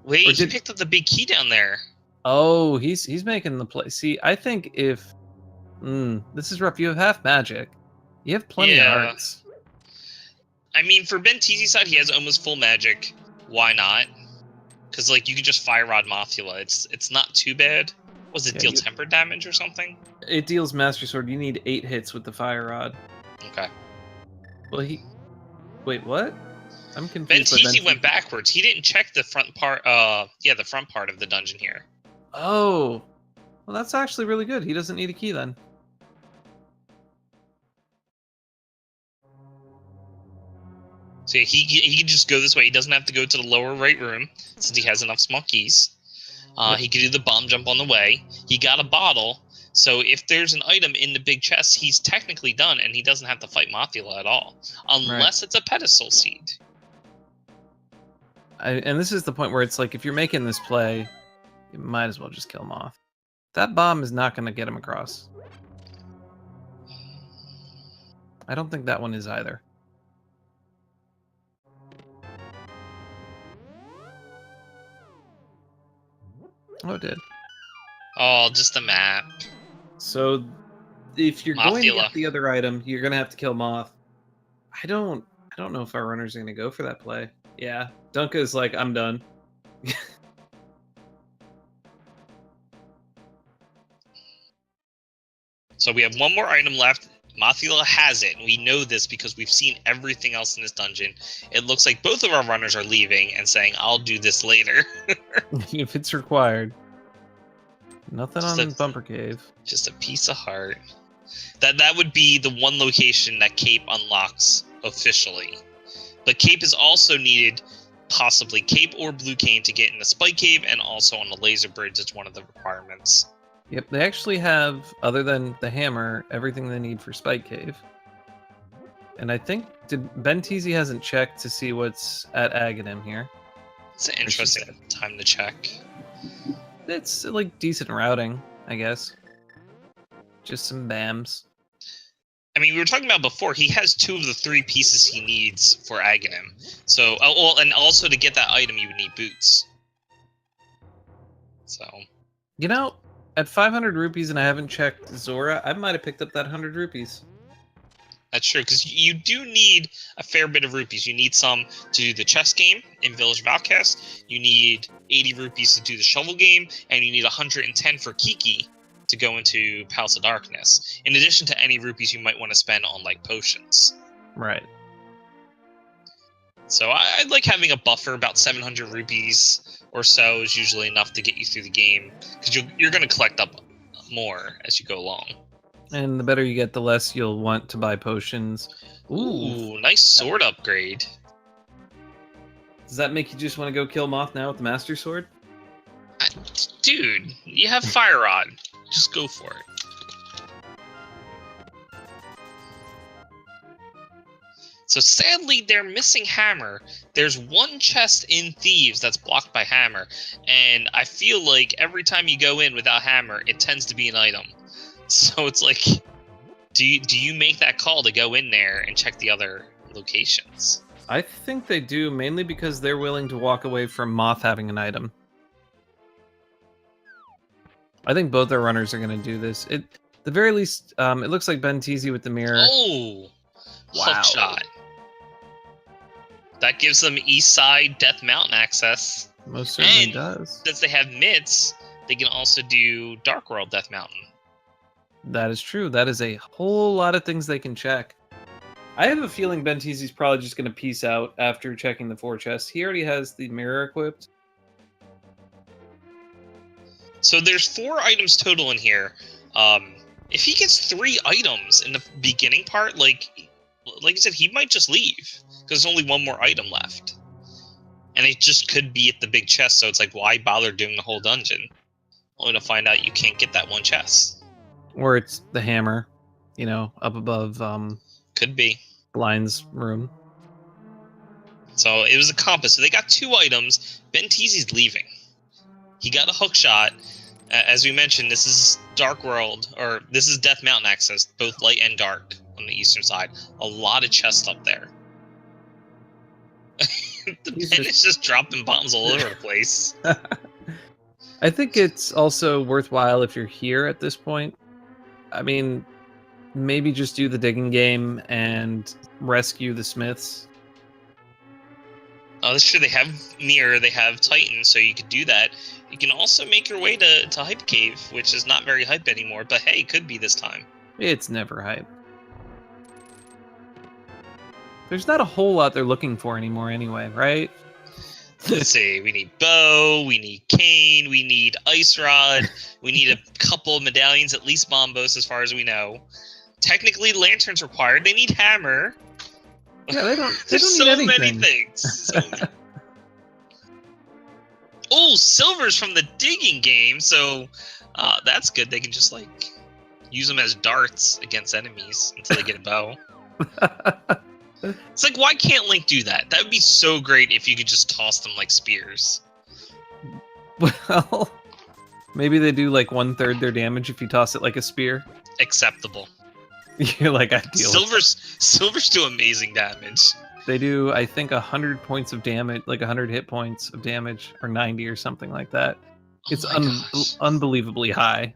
Wait, he picked up the big key down there. Oh, he's making the play. See, I think if... this is rough. You have half magic. You have plenty of hearts. I mean, for Benteezy's side, he has almost full magic. Why not? Because, like, you can just Fire Rod Mothula. It's not too bad. Was it deal temper damage or something? It deals Master Sword. You need 8 hits with the Fire Rod. Okay. Well, wait, what? I'm confused. Benteezy went backwards. He didn't check the front part. The front part of the dungeon here. Oh, well, that's actually really good. He doesn't need a key then. So he can just go this way. He doesn't have to go to the lower right room since he has enough small keys. He could do the bomb jump on the way. He got a bottle. So if there's an item in the big chest, he's technically done, and he doesn't have to fight Mothula at all, unless it's a pedestal seed. And this is the point where it's like, if you're making this play, you might as well just kill Moth. That bomb is not going to get him across. I don't think that one is either. Oh, it did. Oh, just the map. So, if you're going to get the other item, you're going to have to kill Moth. I don't know if our runners are going to go for that play. Yeah, Dunka is like, I'm done. So we have one more item left. Mothula has it. We know this because we've seen everything else in this dungeon. It looks like both of our runners are leaving and saying, I'll do this later. If it's required. Nothing on Bumper Cave. Just a piece of heart. That would be the one location that Cape unlocks officially. But Cape is also needed, possibly Cape or Blue Cane, to get in the Spike Cave, and also on the Laser Bridge. It's one of the requirements. Yep, they actually have, other than the hammer, everything they need for Spike Cave. And I think Benteezy hasn't checked to see what's at Agahnim here. It's an interesting time to check. It's like decent routing, I guess. Just some BAMs. I mean, we were talking about before, he has 2 of the 3 pieces he needs for Agahnim. So, and also to get that item, you would need boots. So. You know, at 500 rupees and I haven't checked Zora, I might have picked up that 100 rupees. That's true, because you do need a fair bit of rupees. You need some to do the chess game in Village of Outcasts. You need 80 rupees to do the shovel game, and you need 110 for Kiki to go into Palace of Darkness. In addition to any rupees you might want to spend on like potions. Right. So I like having a buffer. About 700 rupees or so is usually enough to get you through the game, because you're going to collect up more as you go along. And the better you get, the less you'll want to buy potions. Ooh, nice sword upgrade. Does that make you just want to go kill Moth now with the Master Sword? Dude, you have Fire Rod. Just go for it. So sadly, they're missing Hammer. There's one chest in Thieves that's blocked by Hammer, and I feel like every time you go in without Hammer, it tends to be an item. So it's like, do you make that call to go in there and check the other locations? I think they do, mainly because they're willing to walk away from Moth having an item. I think both our runners are going to do this. At the very least, it looks like Benteezy with the mirror. Oh, Wow. hook shot. That gives them East Side Death Mountain access. Most certainly And does. since they have mitts, they can also do Dark World Death Mountain. That is true. That is a whole lot of things they can check. I have a feeling Benteezy's probably just going to peace out after checking the 4 chests. He already has the mirror equipped. So there's 4 items total in here. If he gets 3 items in the beginning part, like I said, he might just leave, because there's only 1 more item left. And it just could be at the big chest, so it's like, why bother doing the whole dungeon? Only to find out you can't get that 1 chest. Or it's the hammer, you know, up above Could be. Blind's room. So it was a compass. So they got 2 items. Benteezy's leaving. He got a hook shot. As we mentioned, this is Dark World, or this is Death Mountain access, both light and dark on the eastern side. A lot of chests up there. The Ben is just dropping bombs all over the place. I think it's also worthwhile if you're here at this point. I mean, maybe just do the digging game and rescue the Smiths. Oh, that's true. They have Mirror, they have Titan, so you could do that. You can also make your way to Hype Cave, which is not very hype anymore, but hey, could be this time. It's never hype. There's not a whole lot they're looking for anymore anyway, right? Let's see, we need Bow, we need Cane, we need Ice Rod, we need a couple medallions, at least Bombos as far as we know. Technically, Lantern's required. They need Hammer. Yeah, they don't There's need so anything. many things. So many. Oh, Silver's from the digging game, so that's good. They can just like use them as darts against enemies until they get a bow. It's like, why can't Link do that? That would be so great if you could just toss them like spears. Well, maybe they do like 1/3 their damage if you toss it like a spear. Acceptable. You're like, I deal with Silvers do amazing damage. They do, I think, 100 points of damage, like 100 hit points of damage, or 90 or something like that. It's unbelievably high.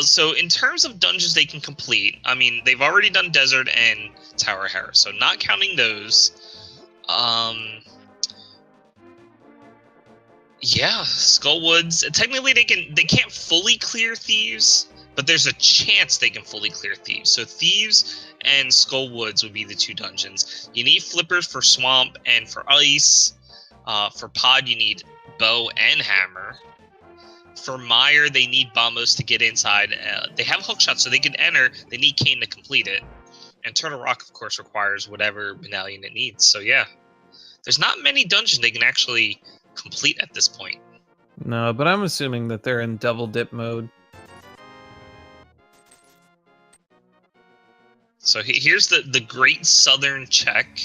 So in terms of dungeons they can complete, I mean, they've already done Desert and Tower of Hera, so not counting those. Yeah, Skullwoods. Technically, they can't fully clear Thieves, but there's a chance they can fully clear Thieves. So Thieves and Skullwoods would be the 2 dungeons. You need Flippers for Swamp and for Ice. For Pod, you need Bow and Hammer. For Mire, they need Bombos to get inside. They have Hookshot, so they can enter. They need Cane to complete it. And Turtle Rock, of course, requires whatever medallion it needs. So yeah, there's not many dungeons they can actually complete at this point. No, but I'm assuming that they're in double dip mode. So here's the Great Southern Check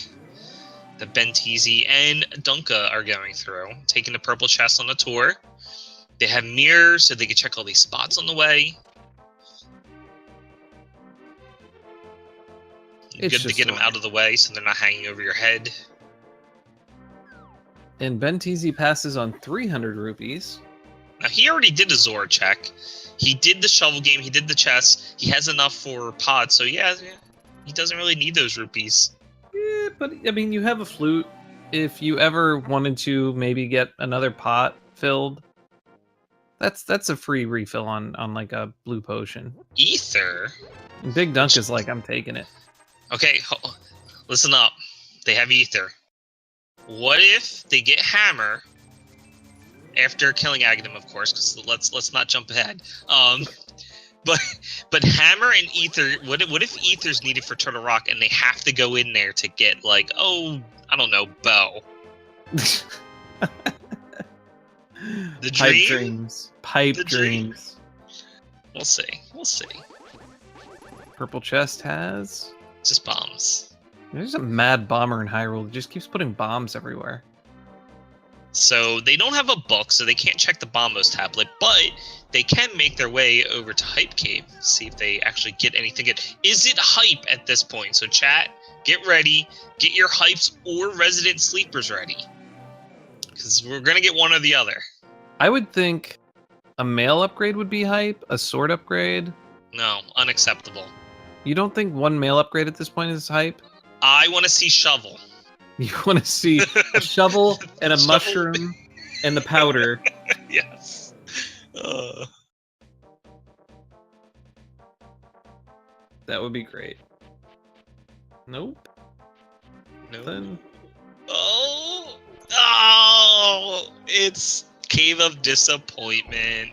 that Benteezy and Dunka are going through, taking the purple chest on the tour. They have mirrors, so they can check all these spots on the way. Good to get them out of the way so they're not hanging over your head. And Benteezy passes on 300 rupees. Now, he already did a Zora check. He did the shovel game. He did the chess. He has enough for pod. So, yeah, he doesn't really need those rupees. Yeah, but, I mean, you have a flute. If you ever wanted to maybe get another pot filled, that's a free refill on like a blue potion. Ether? And Big Dunk is like, I'm taking it. Okay, listen up. They have Ether. What if they get Hammer after killing Agahnim, of course? Because let's not jump ahead. But Hammer and Ether. What if Ether's needed for Turtle Rock and they have to go in there to get like, I don't know, bow. The Pipe dream? dreams. Pipe The dream. dreams. We'll see. Purple chest has. Just bombs. There's a mad bomber in Hyrule that just keeps putting bombs everywhere. So they don't have a book, so they can't check the Bombos tablet, but they can make their way over to Hype Cave, see if they actually get anything good. Is it hype at this point? So chat, get ready, get your hypes or resident sleepers ready. Because we're going to get one or the other. I would think a mail upgrade would be hype, a sword upgrade. No, unacceptable. You don't think one mail upgrade at this point is hype? I want to see Shovel. You want to see a shovel and a Shovel. mushroom and the powder. Yes. That would be great. Nope. No. Then Oh, it's Cave of Disappointment.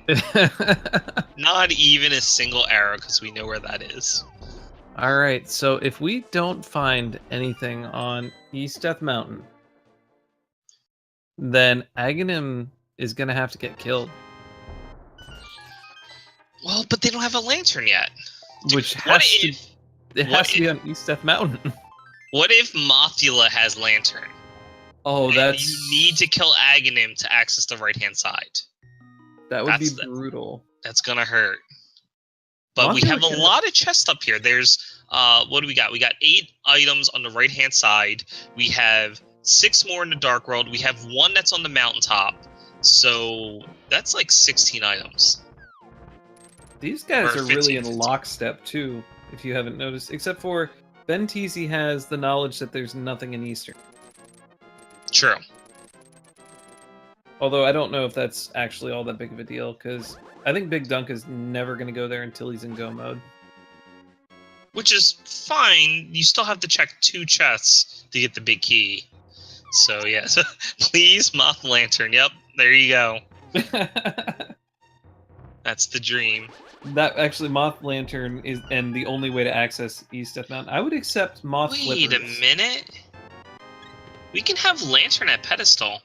Not even a single arrow, because we know where that is. all right. So if we don't find anything on East Death Mountain, then Agahnim is gonna have to get killed. Well, but they don't have a lantern yet. Which What has to, if? it what has to be on East Death Mountain. What if Mothula has lantern? Oh, And that's you need to kill Agahnim to access the right-hand side. that would be that's the- brutal. That's gonna hurt. But we Mothula have a can- lot of chests up here. There's what do we got? We got 8 items on the right-hand side. We have 6 more in the Dark World. We have 1 that's on the mountaintop. So that's like 16 items. These guys Or are really in 15. lockstep too, if you haven't noticed. Except for Benteezy has the knowledge that there's nothing in Eastern. True. Although I don't know if that's actually all that big of a deal, because I think Big Dunk is never going to go there until he's in go mode. Which is fine. You still have to check 2 chests to get the big key. So yeah, so please Moth Lantern. Yep, there you go. That's the dream. That actually, Moth Lantern is and the only way to access East Death Mountain. I would accept Moth Wait Flippers. a minute. We can have Lantern at Pedestal.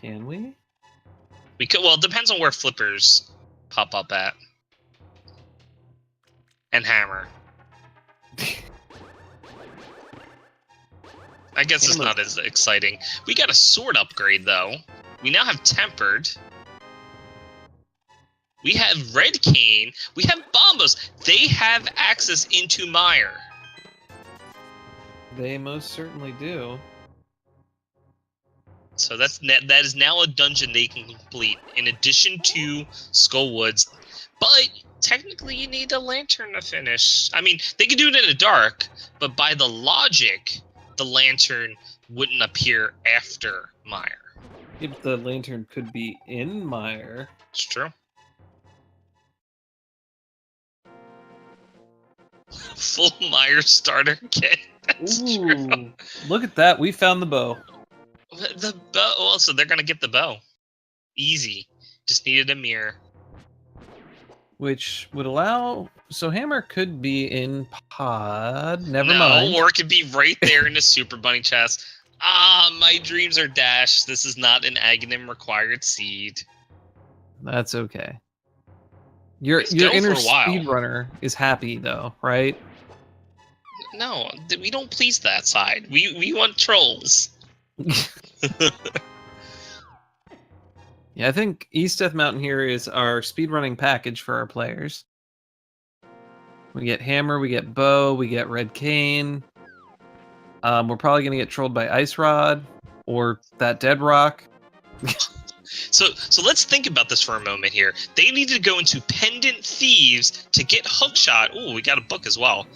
Can we? We could. Well, it depends on where Flippers pop up at. And Hammer. I guess it's Hammer. not as exciting. We got a sword upgrade though. We now have Tempered. We have Red Cane. We have Bombos. They have access into Mire. They most certainly do. So that is now a dungeon they can complete in addition to Skull Woods. But technically you need a lantern to finish. I mean, they could do it in the dark, but by the logic, the lantern wouldn't appear after Mire. If the lantern could be in Mire. It's true. Full Mire starter kit. That's true. Ooh, look at that. We found the bow. The bow. Well, so they're gonna get the bow. Easy. Just needed a mirror. Which would allow... So Hammer could be in pod. Never No, mind. or it could be right there in the Super Bunny chest. Ah, my dreams are dashed. This is not an Agahnim required seed. That's okay. Your Let's go inner for a while. speedrunner is happy, though, right? No, we don't please that side. We want trolls. Yeah, I think East Death Mountain here is our speedrunning package for our players. We get Hammer, we get Bow, we get Red Cane. We're probably going to get trolled by Ice Rod. or that dead rock. So let's think about this for a moment here. They needed to go into Pendant Thieves to get Hookshot. Oh, we got a book as well.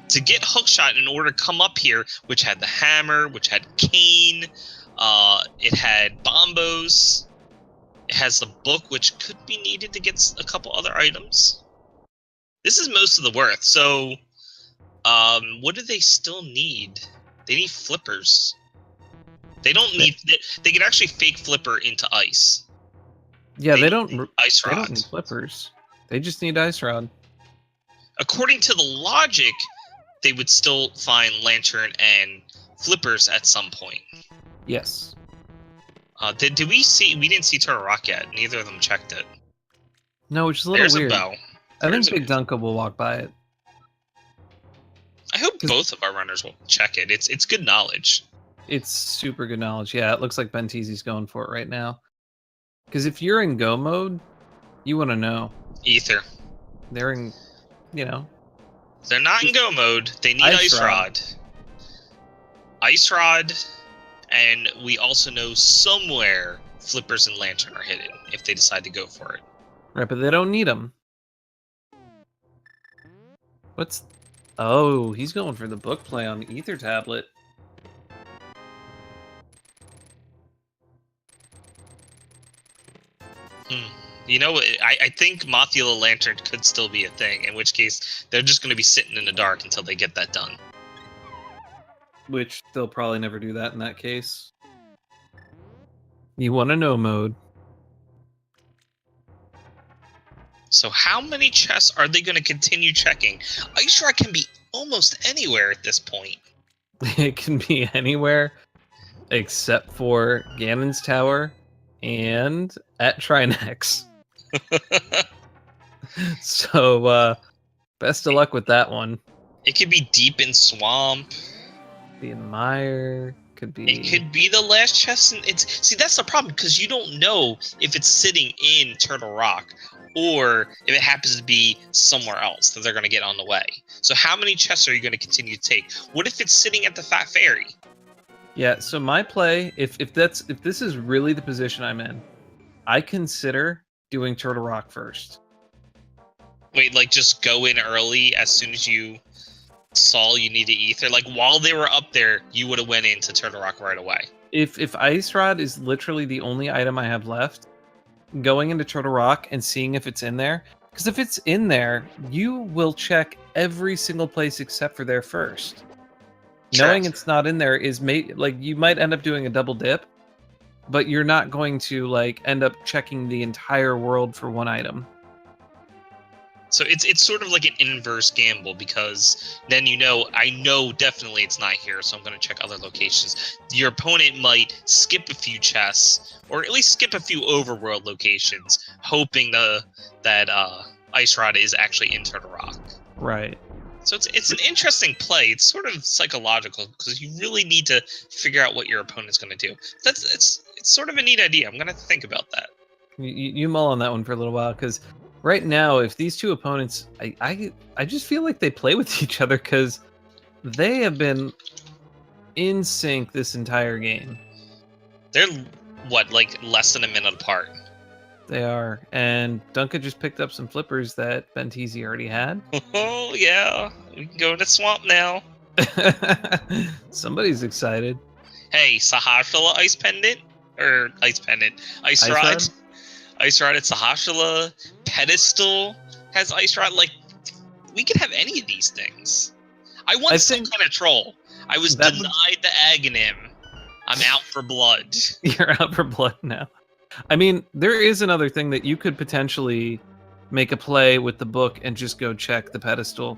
To get Hookshot in order to come up here, which had the hammer, which had cane, it had bombos, it has the book, which could be needed to get a couple other items. This is most of the worth. So, what do they still need? They need flippers. They don't need. They can actually fake flipper into ice. Yeah, they don't. Ice rod. They don't need flippers. They just need ice rod. According to the logic, they would still find lantern and flippers at some point. Yes. Did we see? We didn't see Turtle Rock yet. Neither of them checked it. No, which is a little There's weird. a bow. I think Big Dunka will walk by it. I hope both of our runners will check it. It's good knowledge. It's super good knowledge. Yeah, it looks like Benteezy's going for it right now. Because if you're in go mode, you want to know. Ether. They're in, They're not in go mode. They need ice rod. Ice rod, and we also know somewhere flippers and lantern are hidden if they decide to go for it. Right, but they don't need them. What's... Oh, he's going for the book play on the Ether tablet. You know, I think Mothula Lantern could still be a thing, in which case they're just going to be sitting in the dark until they get that done. Which they'll probably never do that in that case. You want to know mode. So how many chests are they going to continue checking? Ice Rod can be almost anywhere at this point. It can be anywhere except for Ganon's Tower and at Trinex. So, best of luck with that one. It could be deep in swamp. Be in mire. Could be. It could be the last chest. See, that's the problem because you don't know if it's sitting in Turtle Rock or if it happens to be somewhere else that they're going to get on the way. So, how many chests are you going to continue to take? What if it's sitting at the Fat Fairy? Yeah. So my play, if this is really the position I'm in, I consider doing Turtle Rock first. Wait, like just go in early as soon as you saw you needed ether? Like while they were up there, you would have went into Turtle Rock right away. If Ice Rod is literally the only item I have left, going into Turtle Rock and seeing if it's in there, because if it's in there, you will check every single place except for there first. Sure. Knowing it's not in there is you might end up doing a double dip, but you're not going to end up checking the entire world for one item. So it's sort of like an inverse gamble because then I know definitely it's not here, so I'm going to check other locations. Your opponent might skip a few chests, or at least skip a few overworld locations, hoping that Ice Rod is actually in Turtle Rock. Right. So it's an interesting play. It's sort of psychological because you really need to figure out what your opponent's going to do. It's sort of a neat idea. I'm going to think about that. You mull on that one for a little while because right now, if these two opponents, I just feel like they play with each other because they have been in sync this entire game. They're less than a minute apart. They are, and Dunka just picked up some flippers that Benteezy already had. Oh yeah, we can go in the swamp now. Somebody's excited. Hey, Sahashala Ice Pendant or Ice Pendant, Ice Rod. Ice Rod at Sahashala. Pedestal has Ice Rod. We could have any of these things. I want some kind of troll. I was denied the Agahnim. I'm out for blood. You're out for blood now. I mean, there is another thing that you could potentially make a play with the book and just go check the pedestal.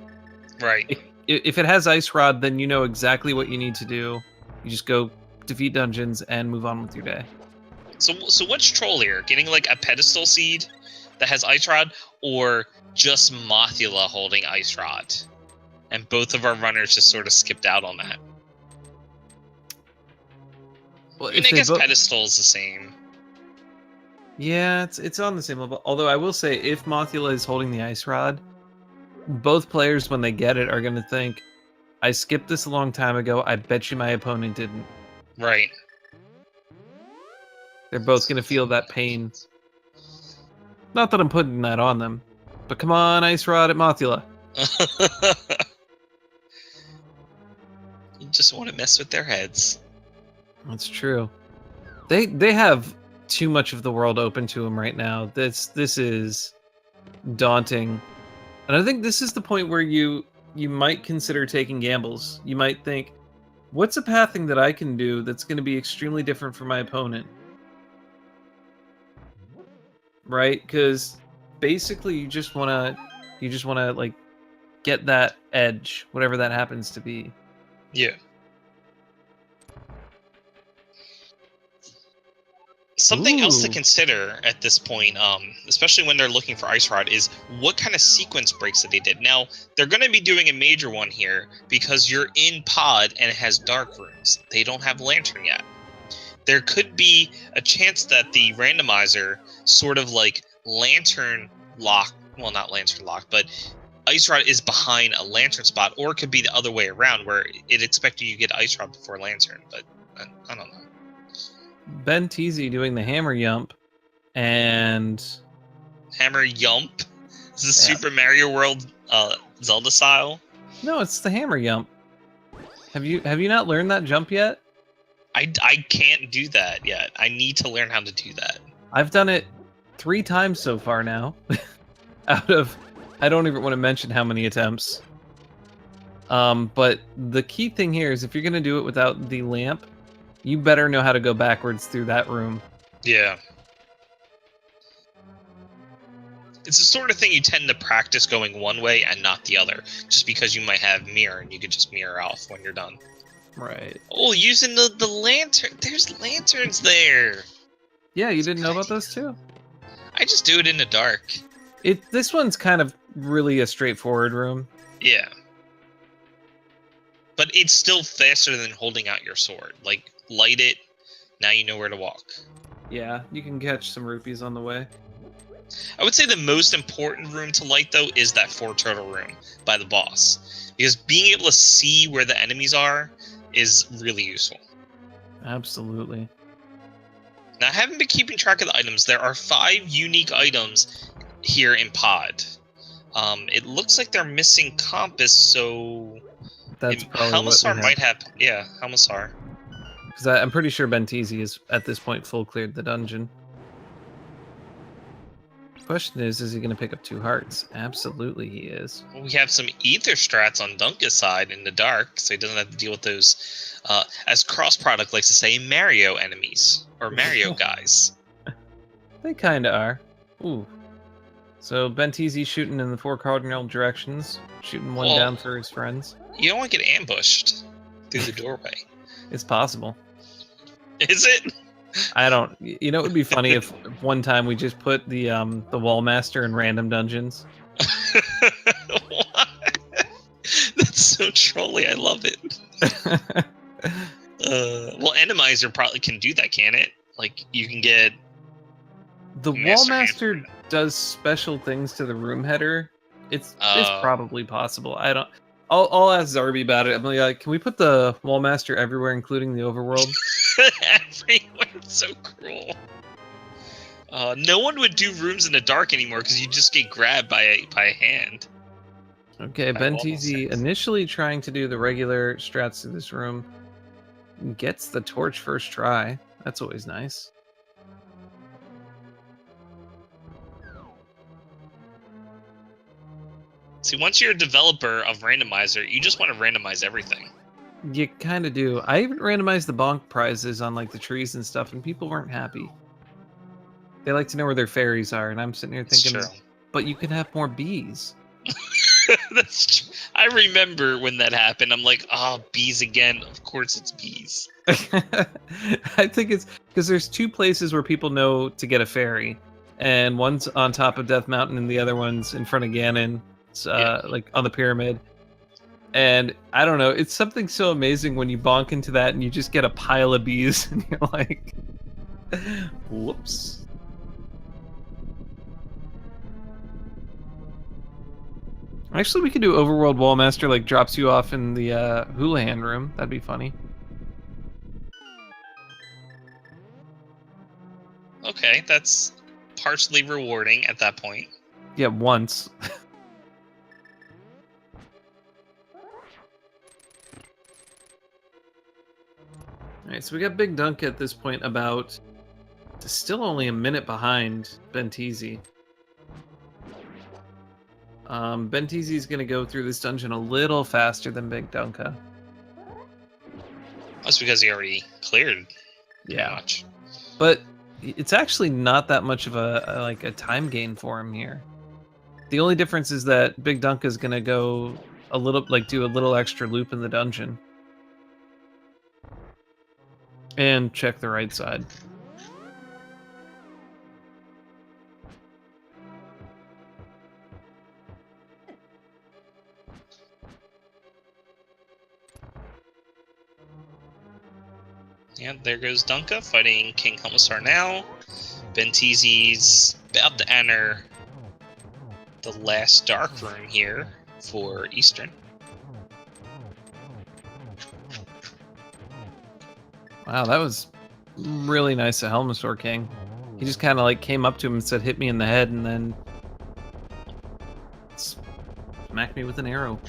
Right. If it has Ice Rod, then you know exactly what you need to do. You just go defeat dungeons and move on with your day. So what's troll here? Getting a pedestal seed that has Ice Rod, or just Mothula holding Ice Rod? And both of our runners just sort of skipped out on that. Well, I guess pedestal is the same. Yeah, it's on the same level. Although I will say, if Mothula is holding the Ice Rod, both players, when they get it, are going to think, I skipped this a long time ago. I bet you my opponent didn't. Right. They're both gonna feel that pain. Not that I'm putting that on them, but come on, Ice Rod at Mothula. You just want to mess with their heads. That's true. They have too much of the world open to them right now. This is daunting, and I think this is the point where you might consider taking gambles. You might think, what's a pathing that I can do that's going to be extremely different from my opponent? Right? Because basically you just want to like get that edge, whatever that happens to be. Yeah. Something else to consider at this point, especially when they're looking for Ice Rod, is what kind of sequence breaks that they did. Now, they're going to be doing a major one here because you're in Pod and it has dark rooms. They don't have Lantern yet. There could be a chance that the randomizer sort of like Lantern lock, well, not Lantern lock, but Ice Rod is behind a Lantern spot, or it could be the other way around where it expected you to get Ice Rod before Lantern, but I don't know. Benteezy doing the hammer yump, and hammer yump. Is this Super Mario World Zelda style? No, it's the hammer yump. Have you not learned that jump yet? I can't do that yet. I need to learn how to do that. I've done it 3 times so far now. Out of, I don't even want to mention how many attempts. But the key thing here is if you're going to do it without the lamp, you better know how to go backwards through that room. Yeah. It's the sort of thing you tend to practice going one way and not the other, just because you might have mirror and you could just mirror off when you're done. Right. Oh, using the lantern. There's lanterns there. Yeah, you didn't know about those too? I just do it in the dark. This one's kind of really a straightforward room. Yeah. But it's still faster than holding out your sword. Like, light it, now you know where to walk. Yeah, you can catch some rupees on the way. I would say the most important room to light, though, is that 4 turtle room by the boss. Because being able to see where the enemies are is really useful. Absolutely. Now, I haven't been keeping track of the items. There are 5 unique items here in Pod. It looks like they're missing compass, so... That's probably Helmasar might have... Yeah, Helmasar. Because I'm pretty sure Benteezy is, at this point, full cleared the dungeon. Question is he going to pick up 2 hearts? Absolutely he is. We have some ether strats on Dunka's side in the dark, so he doesn't have to deal with those, as Cross Product likes to say, Mario enemies. Or Mario guys. They kind of are. Ooh. So Benteezy shooting in the 4 cardinal directions, shooting one down for his friends. You don't want to get ambushed through the doorway. It's possible. Is it? I don't. You know, it would be funny if one time we just put the Wallmaster in random dungeons. That's so trolly. I love it. Well, Randomizer probably can do that, can it? Like, you can get... The Wallmaster does special things to the room header. It's probably possible. I don't... I'll ask Zarby about it. I'm like, can we put the Wallmaster everywhere, including the Overworld? Everywhere. It's so cruel. No one would do rooms in the dark anymore because you just get grabbed by a hand. Okay, Benteezy initially trying to do the regular strats to this room. Gets the torch first try. That's always nice. See, once you're a developer of Randomizer, you just want to randomize everything. You kind of do. I even randomized the bonk prizes on like the trees and stuff, and people weren't happy. They like to know where their fairies are, and I'm sitting here thinking, but you can have more bees. That's true. I remember when that happened. I'm like, bees again. Of course it's bees. I think it's because there's 2 places where people know to get a fairy, and one's on top of Death Mountain, and the other one's in front of Ganon. Like on the pyramid, and I don't know, it's something so amazing when you bonk into that and you just get a pile of bees and you're like, whoops. Actually, we could do Overworld Wallmaster, like drops you off in the Houlihan room. That'd be funny. Okay, that's partially rewarding at that point. Yeah, once. Alright, so we got bigdunka at this point about... still only a minute behind Benteezy. Benteezy's gonna go through this dungeon a little faster than bigdunka. That's because he already cleared. Yeah. Much. But it's actually not that much of a time gain for him here. The only difference is that bigdunka is gonna go a little, do a little extra loop in the dungeon. And check the right side. Yeah, there goes Dunka fighting King Helmasar now. Benteezy's about to enter the last dark room here for Eastern. Wow, that was really nice of Helmasar King. He just kind of came up to him and said, "Hit me in the head," and then smacked me with an arrow.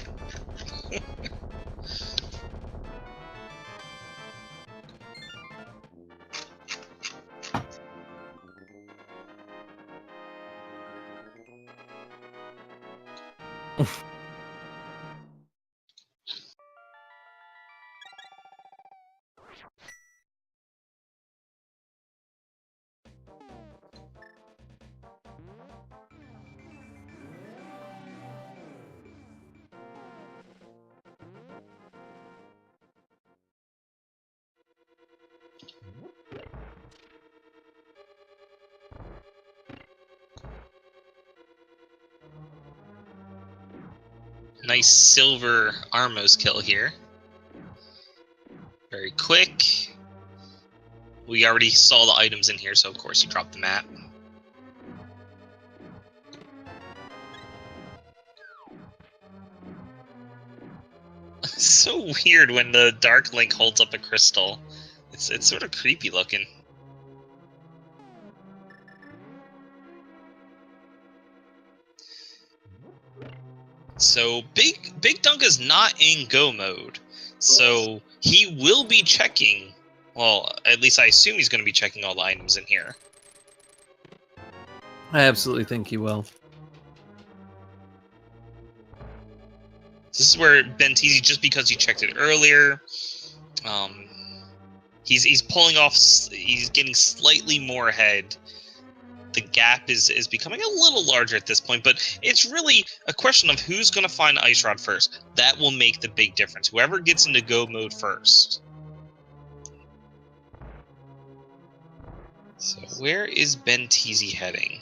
Nice silver Armos kill here. Very quick. We already saw the items in here, so of course you dropped the map. So weird when the Dark Link holds up a crystal. It's sort of creepy looking. So bigdunka's not in go mode, so he will be checking. Well, at least I assume he's going to be checking all the items in here. I absolutely think he will. This is where Benteezy, just because he checked it earlier, he's pulling off. He's getting slightly more ahead. The gap is becoming a little larger at this point, but it's really a question of who's going to find Ice Rod first. That will make the big difference. Whoever gets into go mode first. So where is Benteezy heading?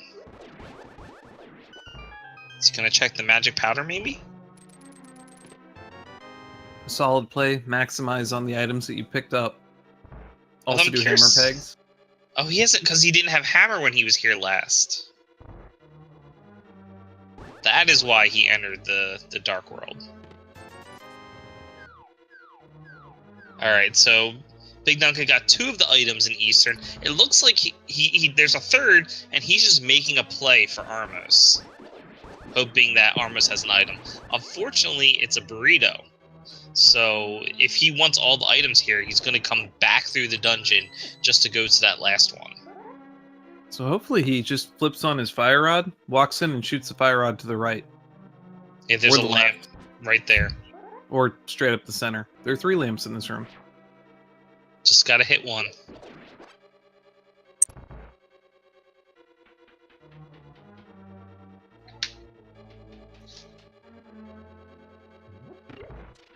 Is he going to check the magic powder, maybe? Solid play. Maximize on the items that you picked up. Also do hammer pegs. Oh, he hasn't, because he didn't have hammer when he was here last. That is why he entered the Dark World. Alright, so bigdunka got 2 of the items in Eastern. It looks like there's a third, and he's just making a play for Armos. Hoping that Armos has an item. Unfortunately, it's a burrito. So if he wants all the items here, he's going to come back through the dungeon just to go to that last one. So hopefully he just flips on his fire rod, walks in and shoots the fire rod to the right. Yeah, there's a lamp right there. Or straight up the center. There are 3 lamps in this room. Just got to hit one.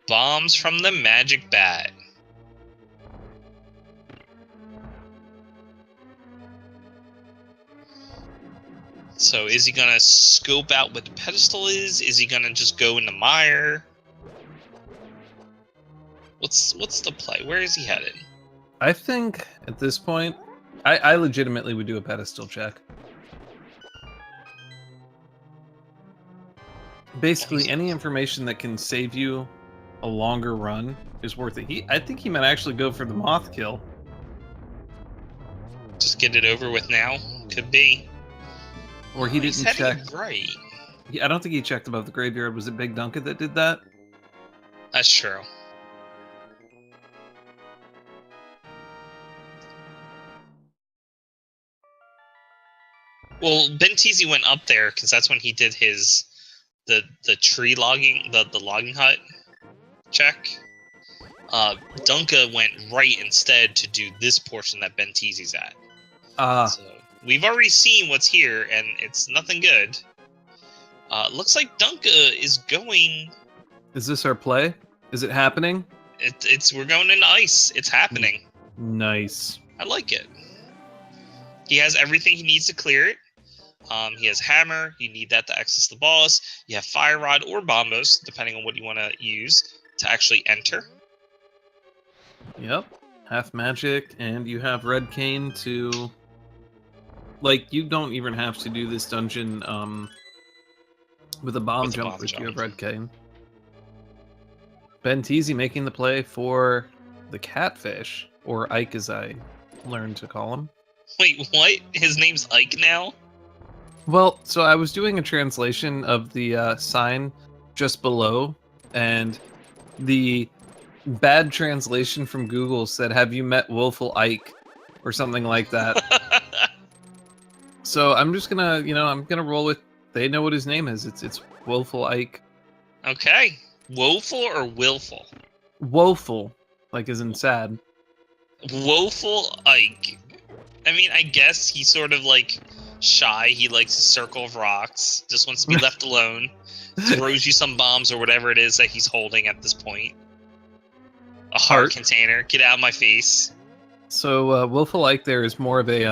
Bombs from the magic bat. So is he gonna scope out what the pedestal is? Is he gonna just go in the mire? What's the play? Where is he headed? I think at this point, I legitimately would do a pedestal check. Basically, any information that can save you a longer run is worth it. I think he might actually go for the moth kill. Just get it over with now. Could be. Or he didn't check. Right. Yeah, I don't think he checked above the graveyard. Was it bigdunka that did that? That's true. Well, Benteezy went up there because that's when he did his the tree logging, the logging hut check. Dunka went right instead to do this portion that Benteezy's at. So we've already seen what's here, and it's nothing good. Looks like Dunka is going. Is this our play? Is it happening? We're going into ice. It's happening. Nice. I like it. He has everything he needs to clear it. He has hammer. You need that to access the boss. You have fire rod or bombos, depending on what you want to use to actually enter. Yep. Half magic, and you have red cane to. Like, you don't even have to do this dungeon with a bomb jump if you have red cane. Benteezy making the play for the catfish, or Ike as I learned to call him. Wait, what? His name's Ike now? Well, so I was doing a translation of the sign just below, and the bad translation from Google said, "Have you met Woeful Ike?" or something like that. So I'm just gonna, I'm gonna roll with. They know what his name is. It's Woeful Ike. Okay, woeful or willful? Woeful, like as in sad. Woeful Ike. I mean, I guess he's sort of like shy. He likes a circle of rocks. Just wants to be left alone. Throws you some bombs or whatever it is that he's holding at this point. A heart container. Get out of my face. So Woeful Ike there is more of a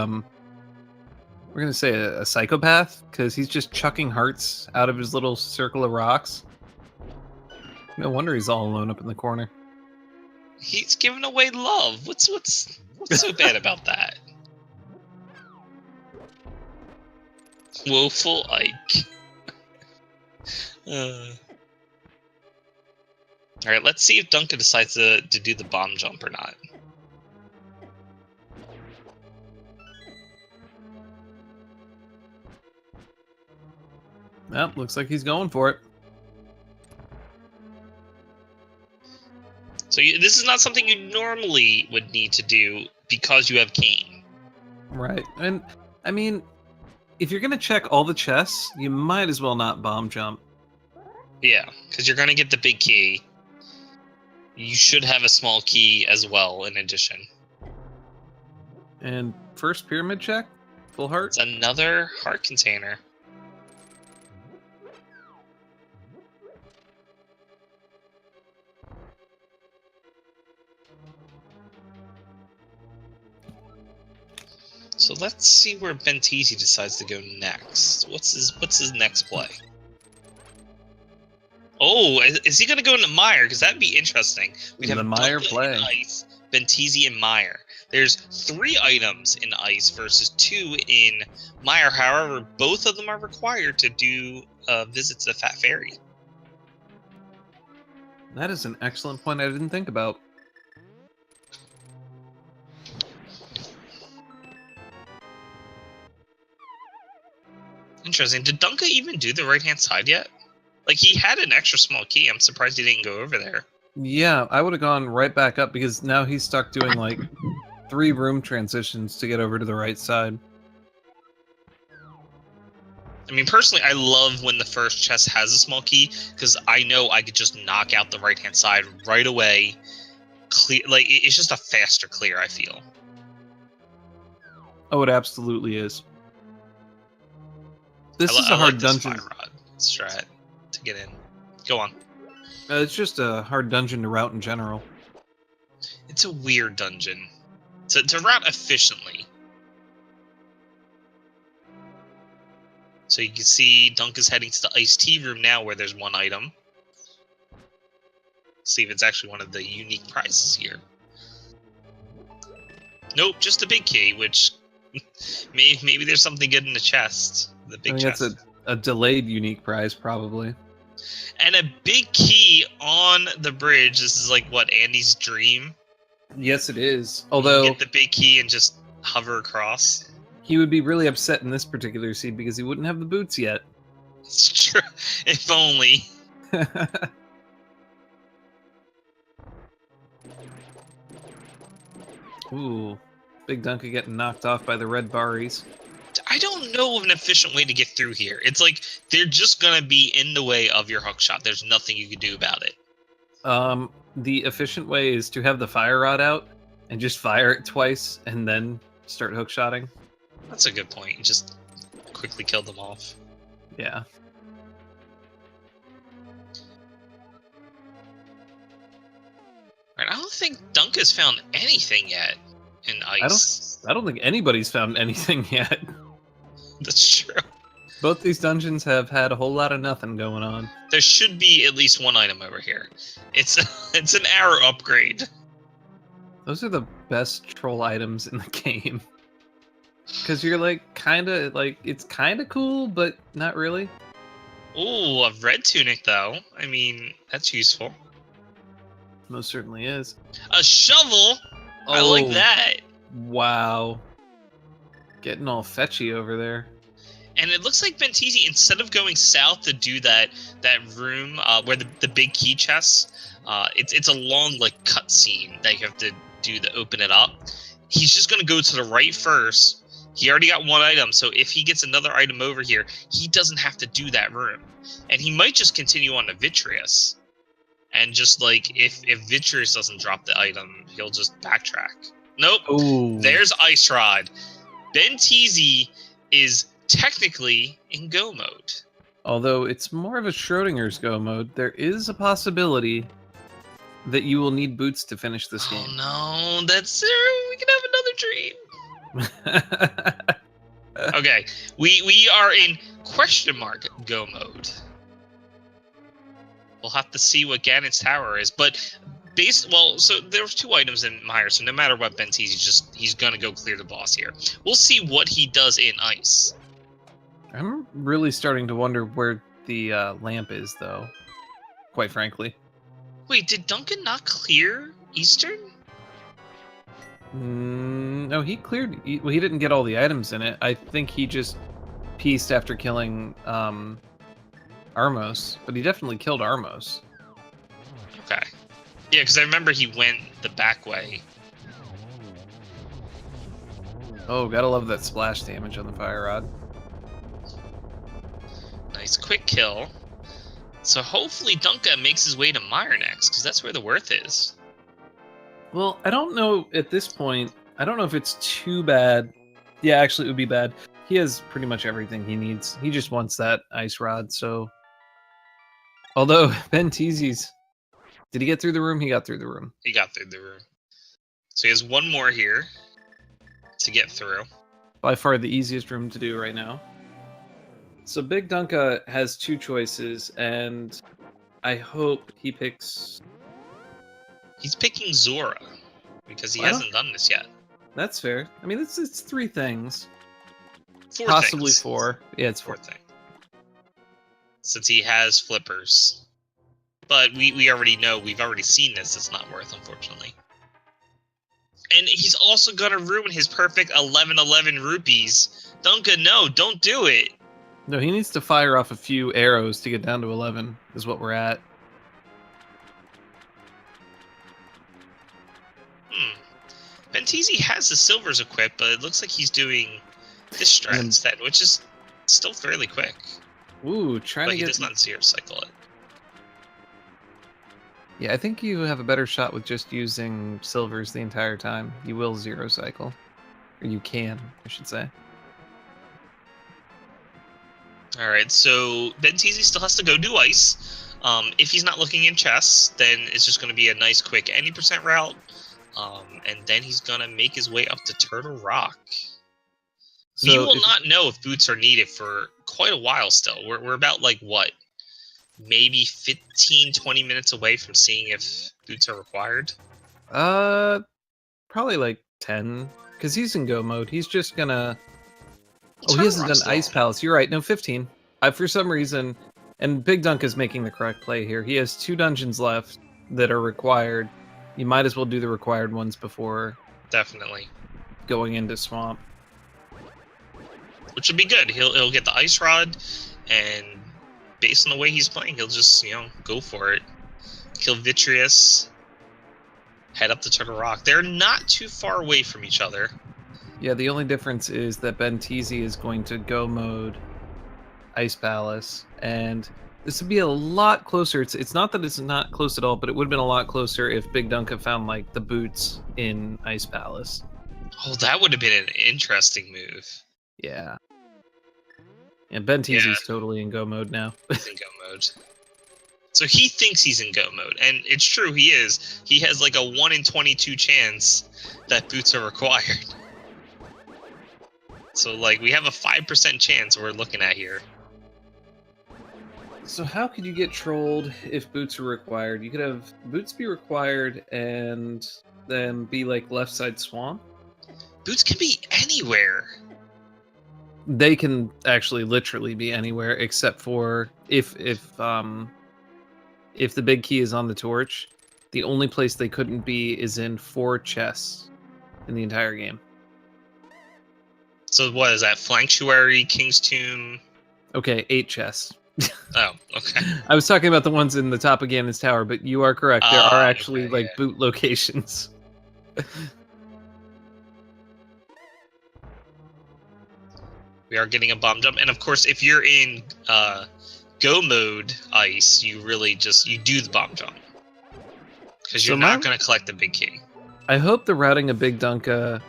we're gonna say a psychopath, because he's just chucking hearts out of his little circle of rocks. No wonder he's all alone up in the corner. He's giving away love. What's so bad about that? Woeful Ike. Alright, let's see if Duncan decides to do the bomb jump or not. Well, looks like he's going for it. So this is not something you normally would need to do because you have Cane. Right. And, I mean, if you're going to check all the chests, you might as well not bomb jump. Yeah, because you're going to get the big key. You should have a small key as well, in addition. And first pyramid check? Full heart? It's another heart container. So let's see where Benteezy decides to go next. What's his next play? Oh, is he going to go into Mire? Because that'd be interesting. We'd have the Mire Dunka play. In Ice, Benteezy and Mire. There's 3 items in Ice versus 2 in Mire. However, both of them are required to do visits to Fat Fairy. That is an excellent point I didn't think about. Interesting. Did Dunka even do the right-hand side yet? Like, he had an extra small key. I'm surprised he didn't go over there. Yeah, I would have gone right back up, because now he's stuck doing, like, 3 room transitions to get over to the right side. I mean, personally, I love when the first chest has a small key, because I know I could just knock out the right-hand side right away. Clear, like, it's just a faster clear, I feel. Oh, it absolutely is. This is a hard dungeon. Strat to get in. Go on. It's just a hard dungeon to route in general. It's a weird dungeon to route efficiently. So you can see Dunk is heading to the iced tea room now, where there's 1 item. See if it's actually one of the unique prizes here. Nope, just a big key, which maybe there's something good in the chest. The big chest. That's a delayed unique prize, probably. And a big key on the bridge. This is like, what, Andy's dream? Yes, it is. Although you get the big key and just hover across. He would be really upset in this particular scene because he wouldn't have the boots yet. It's true. If only. Ooh, bigdunka getting knocked off by the red barries. I don't know of an efficient way to get through here. It's like they're just gonna be in the way of your hook shot. There's nothing you can do about it. The efficient way is to have the fire rod out and just fire it twice and then start hook shotting. That's a good point. Just quickly kill them off. Yeah. Right, I don't think Dunk has found anything yet in ice. I don't think anybody's found anything yet. That's true. Both these dungeons have had a whole lot of nothing going on. There should be at least one item over here. It's an arrow upgrade. Those are the best troll items in the game. Because you're like, it's kind of cool, but not really. Ooh, a red tunic though. I mean, that's useful. Most certainly is. A shovel? Oh, I like that. Wow. Getting all fetchy over there. And it looks like Benteezy, instead of going south to do that room where the big key chests, it's a long like cut scene that you have to do to open it up. He's just gonna go to the right first. He already got one item, so if he gets another item over here, he doesn't have to do that room. And he might just continue on to Vitreous. And just like if Vitreous doesn't drop the item, he'll just backtrack. Nope. Ooh. There's Ice Rod. Benteezy is technically in go mode. Although it's more of a Schrodinger's go mode, there is a possibility that you will need boots to finish this game. Oh no, that's we can have another dream. Okay, we are in question mark go mode. We'll have to see what Ganon's tower is, but so there's two items in Meyer, so no matter what, Benteezy he's gonna go clear the boss here. We'll see what he does in ice. I'm really starting to wonder where the lamp is, though. Quite frankly. Wait, did Duncan not clear Eastern? No, he cleared. He didn't get all the items in it. I think he just pieced after killing Armos, but he definitely killed Armos. Okay. Yeah, because I remember he went the back way. Oh, gotta love that splash damage on the fire rod. Nice quick kill. So hopefully Dunka makes his way to Meyer next, because that's where the worth is. Well, I don't know at this point. I don't know if it's too bad. Yeah, actually, it would be bad. He has pretty much everything he needs. He just wants that ice rod, so... Although, Benteezy's... Did he get through the room? He got through the room. He got through the room. So he has one more here to get through. By far the easiest room to do right now. So bigdunka has two choices, and I hope he picks... He's picking Zora, because he hasn't done this yet. That's fair. I mean, it's three things. Possibly four. Yeah, it's four. Thing. Since he has flippers. But we already know, we've already seen this, it's not worth, unfortunately. And he's also gonna ruin his perfect 11 rupees. Duncan, no, don't do it. No, he needs to fire off a few arrows to get down to 11, is what we're at. Benteezy has the silvers equipped, but it looks like he's doing this strat instead, which is still fairly quick. Ooh, trying to get... But he does not zero cycle it. Yeah, I think you have a better shot with just using silvers the entire time. You will zero cycle. Or you can, I should say. Alright, so Benteezy still has to go do ice. If he's not looking in chests, then it's just going to be a nice quick any % route. And then he's going to make his way up to Turtle Rock. So we will not know if boots are needed for quite a while still. We're about, like, what? Maybe 15-20 minutes away from seeing if boots are required? Probably like 10. Because he's in go mode. He's just gonna... Oh, he hasn't done Ice Palace. You're right. No, 15. For some reason... And bigdunka is making the correct play here. He has 2 dungeons left that are required. You might as well do the required ones before... Definitely. going into swamp. Which would be good. He'll get the ice rod, and based on the way he's playing, he'll just go for it. Kill Vitreous. Head up to Turtle Rock. They're not too far away from each other. Yeah, the only difference is that Benteezy is going to go mode Ice Palace, and this would be a lot closer. It's not that it's not close at all, but it would have been a lot closer if bigdunka found like the boots in Ice Palace. Oh, that would have been an interesting move. Yeah. And Benteezy's totally in go mode now. He's in go mode. So he thinks he's in go mode, and it's true, he is. He has like a 1 in 22 chance that boots are required. So like we have a 5% chance we're looking at here. So how could you get trolled if boots are required? You could have boots be required and then be like left side swamp. Boots can be anywhere. They can actually literally be anywhere except for if the big key is on the torch, the only place they couldn't be is in 4 chests in the entire game. So what is that? Flanctuary, King's Tomb? Okay, 8 chests. Oh, okay. I was talking about the ones in the top of Ganon's Tower, but you are correct. There are actually boot locations. We are getting a bomb jump, and of course, if you're in go mode ice, you really you do the bomb jump because you're not going to collect the big key. I hope the routing of bigdunka.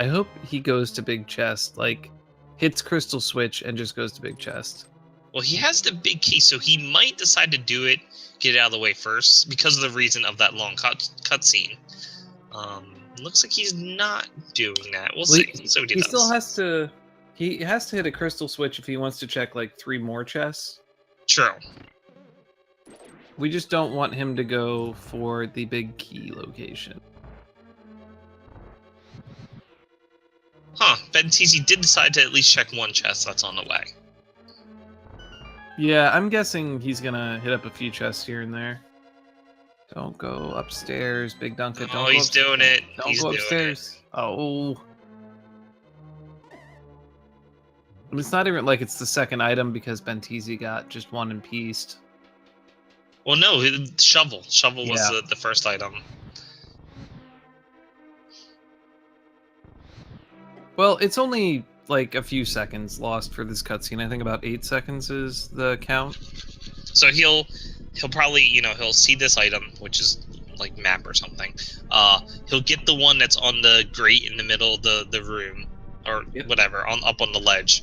I hope he goes to big chest, like hits crystal switch and just goes to big chest. Well, he has the big key, so he might decide to do it, get it out of the way first, because of the reason of that long cutscene. Looks like he's not doing that. We'll see. Let's see what he does. Still has to. He has to hit a crystal switch if he wants to check like 3 more chests. True. We just don't want him to go for the big key location. Huh. Benteezy did decide to at least check 1 chest that's on the way. Yeah, I'm guessing he's gonna hit up a few chests here and there. Don't go upstairs, bigdunka. Oh, he's doing it. Don't go upstairs. Oh. It's not even like it's the second item because Benteezy got just 1 in pieced. Well, no, shovel. Shovel was the first item. Well, it's only like a few seconds lost for this cutscene. I think about 8 seconds is the count. So he'll probably, he'll see this item, which is like map or something. He'll get the one that's on the grate in the middle of the room, or whatever, up on the ledge,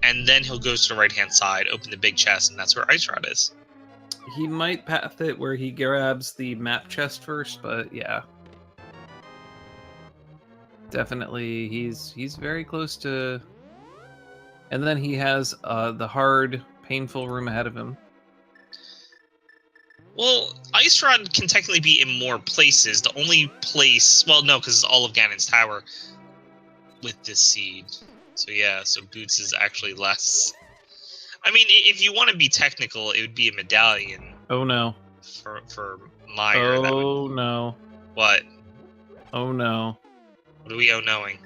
and then he'll go to the right-hand side, open the big chest, and that's where Ice Rod is. He might path it where he grabs the map chest first, but yeah. Definitely, he's very close to... And then he has the hard, painful room ahead of him. Well, Ice Rod can technically be in more places. The only place... Well, no, because it's all of Ganon's Tower with this seed. So yeah, so Boots is actually less. I mean, if you want to be technical, it would be a medallion. Oh no. For Meyer. Oh no. What? Oh no. What are we knowing?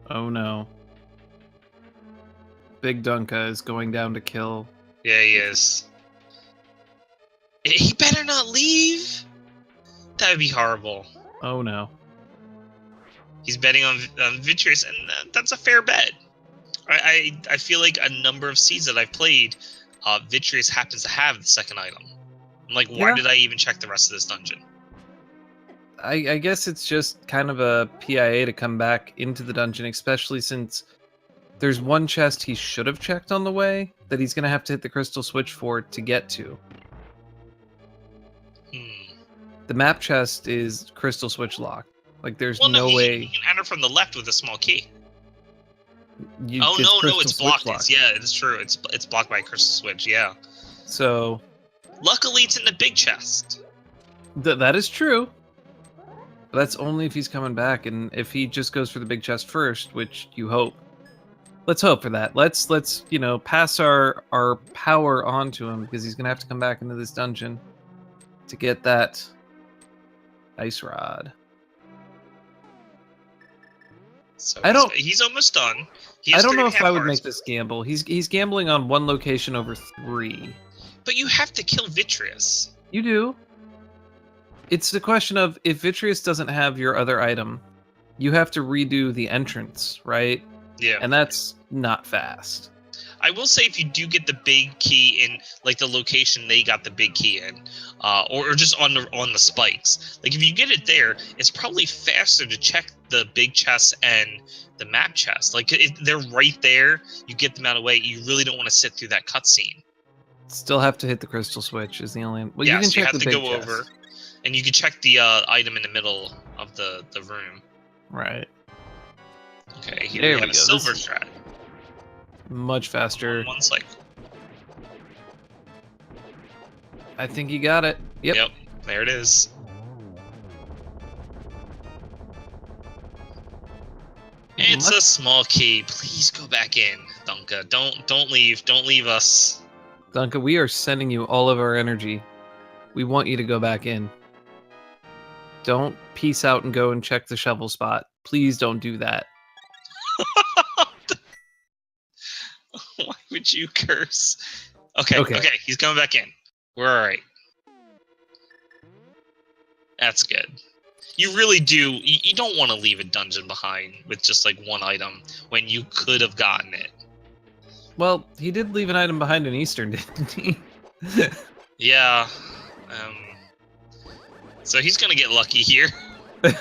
Oh no. Bigdunka is going down to kill. Yeah, he is. He better not leave. That would be horrible. Oh no. He's betting on Vitreous, and that's a fair bet. I feel like a number of seeds that I've played, Vitreous happens to have the second item. I'm like, why did I even check the rest of this dungeon? I guess it's just kind of a PIA to come back into the dungeon, especially since there's 1 chest he should have checked on the way that he's going to have to hit the crystal switch for to get to. The map chest is crystal switch locked. Like, there's no way... You can enter from the left with a small key. No, it's blocked. It's true. It's blocked by a crystal switch, yeah. So... Luckily, it's in the big chest. That is true. But that's only if he's coming back, and if he just goes for the big chest first, which you hope. Let's hope for that. Let's pass our power on to him, because he's going to have to come back into this dungeon to get that Ice Rod. So I don't. he's almost done. He I has don't three know and a if half I would hearts. make this gamble. He's gambling on one location over 3. But you have to kill Vitreous. You do. It's the question of if Vitreous doesn't have your other item, you have to redo the entrance, right? Yeah. And that's not fast. I will say if you do get the big key in like the location they got the big key in, or just on the spikes, like if you get it there, it's probably faster to check the big chest and the map chest. Like they're right there. You get them out of the way. You really don't want to sit through that cutscene. Still have to hit the crystal switch is the only. Well, Yeah, you can so you check have the to big go chest. over, and you can check the item in the middle of the room. Right. Okay, here There we have we a go. silver This is thread. much faster. One cycle. I think you got it. Yep. There it is. It's a small key. Please go back in, Dunka. Don't leave. Don't leave us. Dunka, we are sending you all of our energy. We want you to go back in. Don't peace out and go and check the shovel spot. Please don't do that. Why would you curse? Okay, he's coming back in. We're alright. That's good. You really do. You don't want to leave a dungeon behind with just like one item when you could have gotten it. Well, he did leave an item behind in Eastern, didn't he? Yeah. So he's gonna get lucky here. I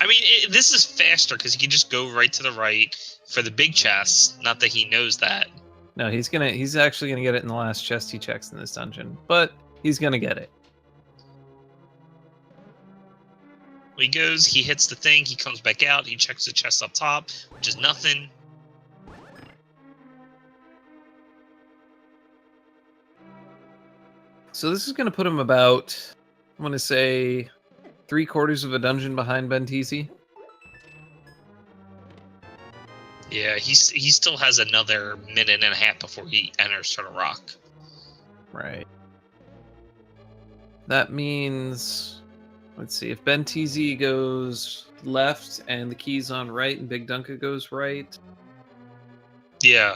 mean, this is faster because he can just go right to the right for the big chest. Not that he knows that. No, he's actually gonna get it in the last chest he checks in this dungeon, but he's gonna get it. He goes, he hits the thing, he comes back out, he checks the chest up top, which is nothing. So this is gonna put him about, I'm gonna say, 3/4 of a dungeon behind Benteezy. Yeah, he still has another minute and a half before he enters Turtle Rock. Right. That means, let's see, if Benteezy goes left and the key's on right and bigdunka goes right. Yeah.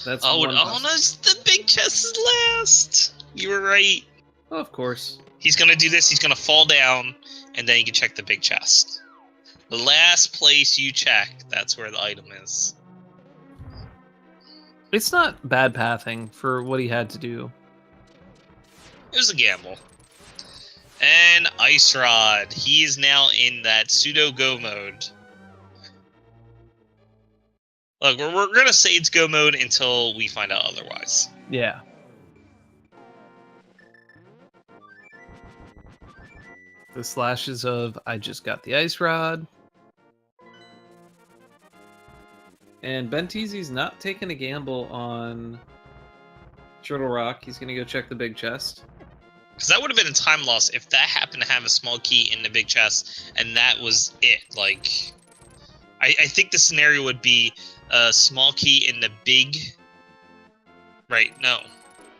That's no, the big chest is last. You were right. Oh, of course. He's gonna do this, he's gonna fall down, and then you can check the big chest. The last place you check, that's where the item is. It's not bad pathing for what he had to do. It was a gamble. And Ice Rod. He is now in that pseudo-go mode. Look, we're going to say it's go mode until we find out otherwise. Yeah. The slashes of, I just got the Ice Rod. And Benteezy's not taking a gamble on Turtle Rock. He's going to go check the big chest. Because that would have been a time loss if that happened to have a small key in the big chest, and that was it. Like, I think the scenario would be a small key in the big... Right, no.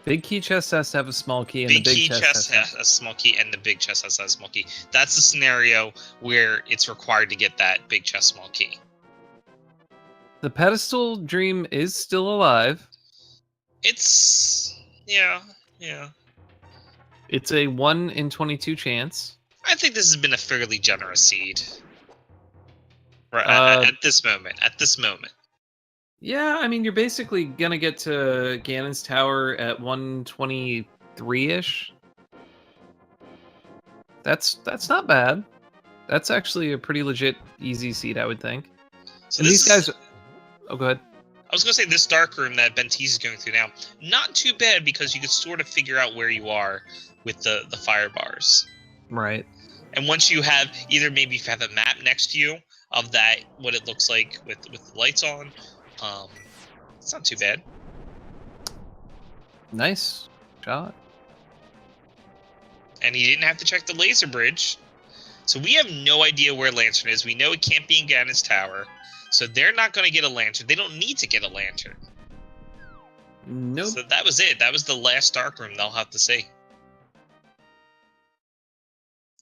Big key chest has to have a small key, and big the big key chest has a small key, and the big chest has a small key. That's the scenario where it's required to get that big chest small key. The pedestal dream is still alive. It's... yeah. It's a 1 in 22 chance. I think this has been a fairly generous seed. Right, at this moment. Yeah, I mean, you're basically gonna get to Ganon's Tower at 123-ish. That's not bad. That's actually a pretty legit easy seed, I would think. So these guys... Oh, go ahead. I was going to say this dark room that Benteezy is going through now, not too bad because you could sort of figure out where you are with the fire bars. Right. And once you have either maybe if you have a map next to you of that, what it looks like with the lights on, it's not too bad. Nice shot. And he didn't have to check the laser bridge. So we have no idea where Lantern is. We know it can't be in Ganon's Tower. So they're not going to get a lantern. They don't need to get a lantern. Nope. So that was it. That was the last dark room they'll have to see.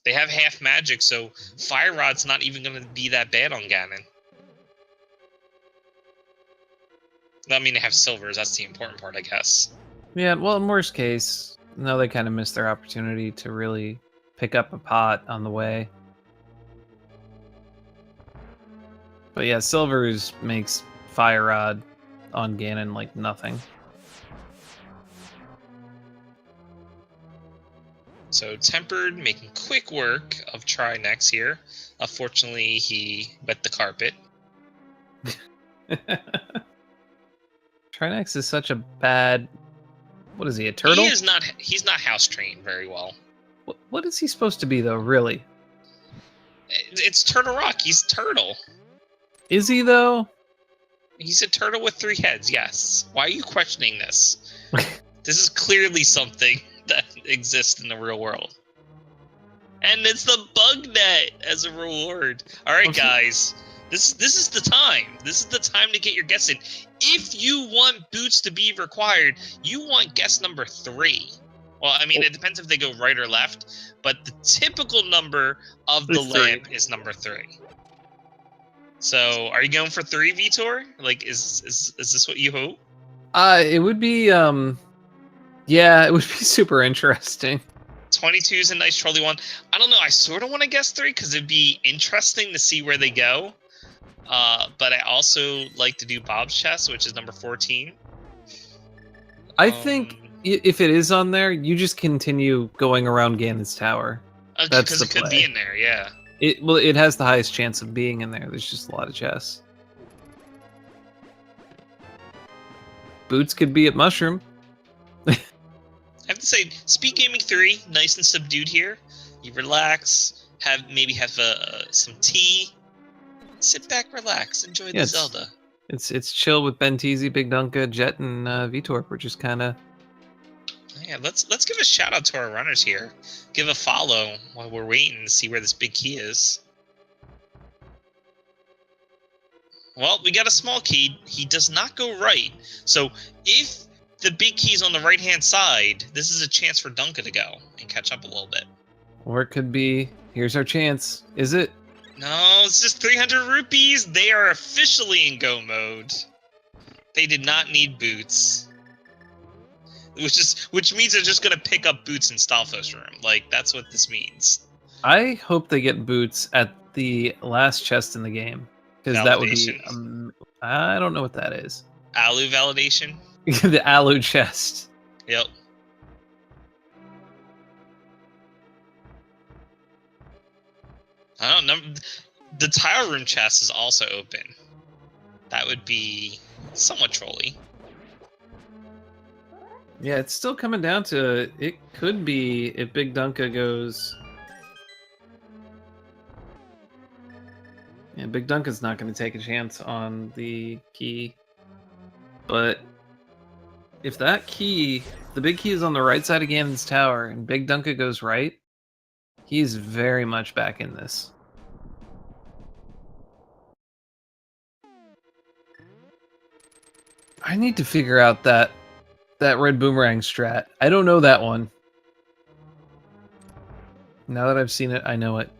They have half magic, so Fire Rod's not even going to be that bad on Ganon. I mean, they have silvers. That's the important part, I guess. Yeah, well, in worst case, no, they kind of missed their opportunity to really pick up a pot on the way. But yeah, silvers makes Fire Rod on Ganon like nothing. So Tempered making quick work of Trinex here. Unfortunately, he wet the carpet. Trinex is such a bad... What is he, a turtle? He's not house trained very well. What is he supposed to be, though, really? It's Turtle Rock. He's turtle. Is he, though? He's a turtle with 3 heads, yes. Why are you questioning this? This is clearly something that exists in the real world. And it's the bug net as a reward. Alright, guys. This is the time. This is the time to get your guess in. If you want boots to be required, you want guess number 3. Well, I mean, it depends if they go right or left, but the typical number of the lamp is number 3. So, are you going for 3, Vitor? Like, is this what you hope? It would be, yeah, it would be super interesting. 22 is a nice trolley one. I don't know, I sort of want to guess 3, because it'd be interesting to see where they go. But I also like to do Bob's chest, which is number 14. I think if it is on there, you just continue going around Ganon's tower. That's because it could be in there, yeah. It has the highest chance of being in there. There's just a lot of chests. Boots could be at Mushroom. I have to say, Speed Gaming 3, nice and subdued here. You relax, maybe have some tea, sit back, relax, enjoy the Zelda. It's chill with Benteezy, bigdunka, Jet, and Vitor. We're just kind of... Yeah, let's give a shout out to our runners here. Give a follow while we're waiting to see where this big key is. Well, we got a small key. He does not go right. So if the big key is on the right-hand side, this is a chance for Dunka to go and catch up a little bit. Or it could be, here's our chance. Is it? No, it's just 300 rupees. They are officially in go mode. They did not need boots. Which means they're just going to pick up boots in Stalfos room. Like, that's what this means. I hope they get boots at the last chest in the game. Because that would be... I don't know what that is. Alu validation? The Alu chest. Yep. I don't know. The tile room chest is also open. That would be somewhat trolly. Yeah, it's still coming down to it could be if bigdunka goes. Yeah, bigdunka's not going to take a chance on the key. But if that key, the big key is on the right side of Ganon's tower, and bigdunka goes right, he's very much back in this. I need to figure out that red boomerang strat. I don't know that one. Now that I've seen it, I know it.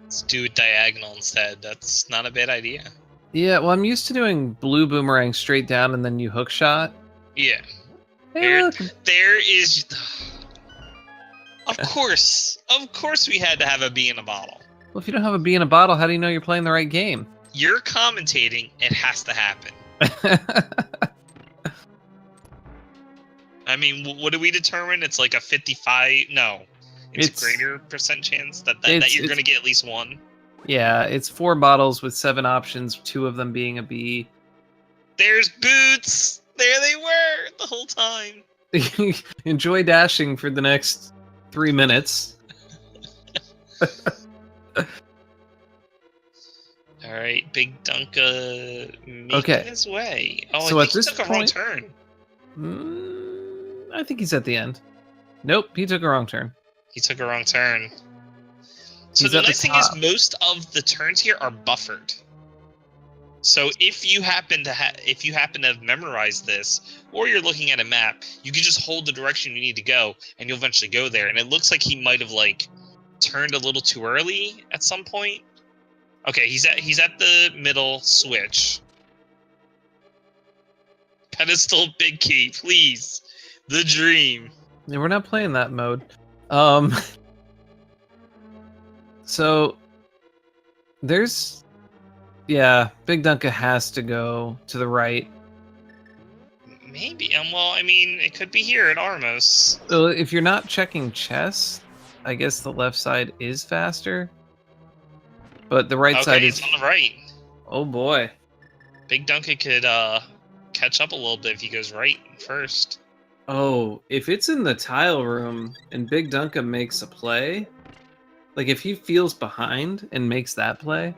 Let's do it diagonal instead. That's not a bad idea. Yeah, well, I'm used to doing blue boomerang straight down and then you hook shot. Yeah. Hey, there is... Of course we had to have a bee in a bottle. Well, if you don't have a bee in a bottle, how do you know you're playing the right game? You're commentating, it has to happen. I mean, what do we determine? It's like a 55... No. It's a greater percent chance that you're going to get at least one. Yeah, it's 4 bottles with 7 options, 2 of them being a bee. There's boots! There they were the whole time. Enjoy dashing for the next 3 minutes. Alright, bigdunka making his way. Oh, so I think he took a wrong turn. I think he's at the end. Nope, he took a wrong turn. He took a wrong turn. So the nice thing is most of the turns here are buffered. So if you happen to have memorized this, or you're looking at a map, you can just hold the direction you need to go, and you'll eventually go there. And it looks like he might have turned a little too early at some point. Okay, he's at the middle switch. Pedestal big key, please. The dream. Yeah, we're not playing that mode. So there's Big Dunka has to go to the right. Maybe. Well, I mean, it could be here at Armos. So if you're not checking chess, I guess the left side is faster. But the right side is... it's on the right. Oh boy. Big Dunka could catch up a little bit if he goes right first. Oh, if it's in the tile room and Big Dunka makes a play, like if he feels behind and makes that play,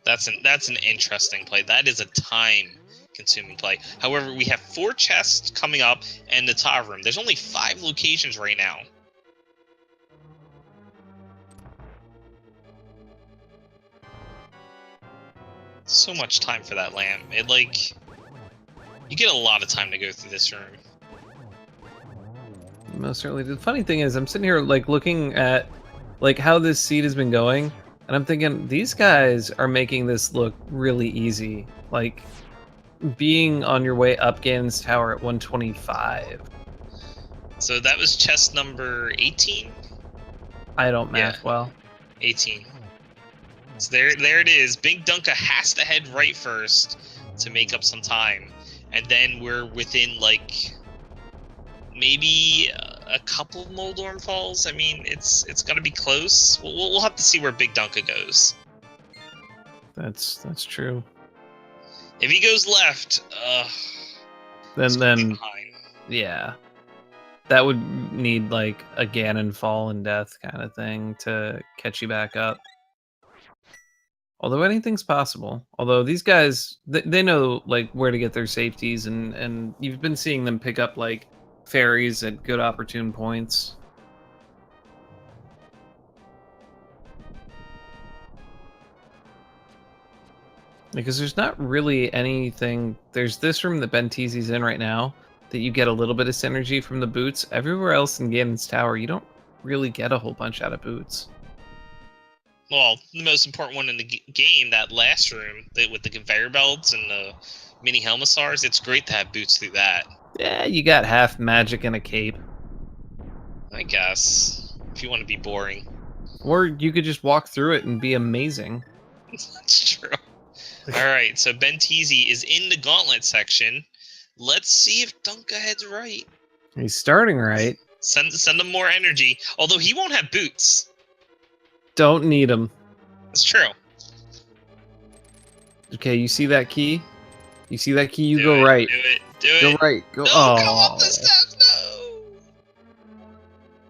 that's an interesting play. That is a time-consuming play. However, we have 4 chests coming up and the tile room. There's only 5 locations right now. So much time for that lamb. You get a lot of time to go through this room. most certainly. The funny thing is, I'm sitting here like looking at like how this seed has been going, and I'm thinking these guys are making this look really easy. Like being on your way up Ganon's Tower at 125. So that was chest number 18? I don't math well. 18. So there it is. Big Dunka has to head right first to make up some time. And then we're within, like, maybe a couple Moldorm falls. I mean, it's got to be close. We'll have to see where Big Dunka goes. That's true. If he goes left, then yeah. That would need, like, a Ganon fall and death kind of thing to catch you back up. Although anything's possible. Although these guys, they know like where to get their safeties, and you've been seeing them pick up like fairies at good opportune points. Because there's not really anything. There's this room that Benteezy's in right now that you get a little bit of synergy from the boots. Everywhere else in Ganon's Tower, you don't really get a whole bunch out of boots. Well, the most important one in the game, that last room with the conveyor belts and the mini Helmasaurs, it's great to have boots through that. Yeah, you got half magic and a cape. I guess, if you want to be boring. Or you could just walk through it and be amazing. That's true. Alright, so Benteezy is in the gauntlet section. Let's see if Dunka heads right. He's starting right. Send him more energy. Although he won't have boots. Don't need them. That's true. Okay, you see that key? You see that key? You do go it, right. Do it. Do go it. right. Go. No, oh. come up the steps. No.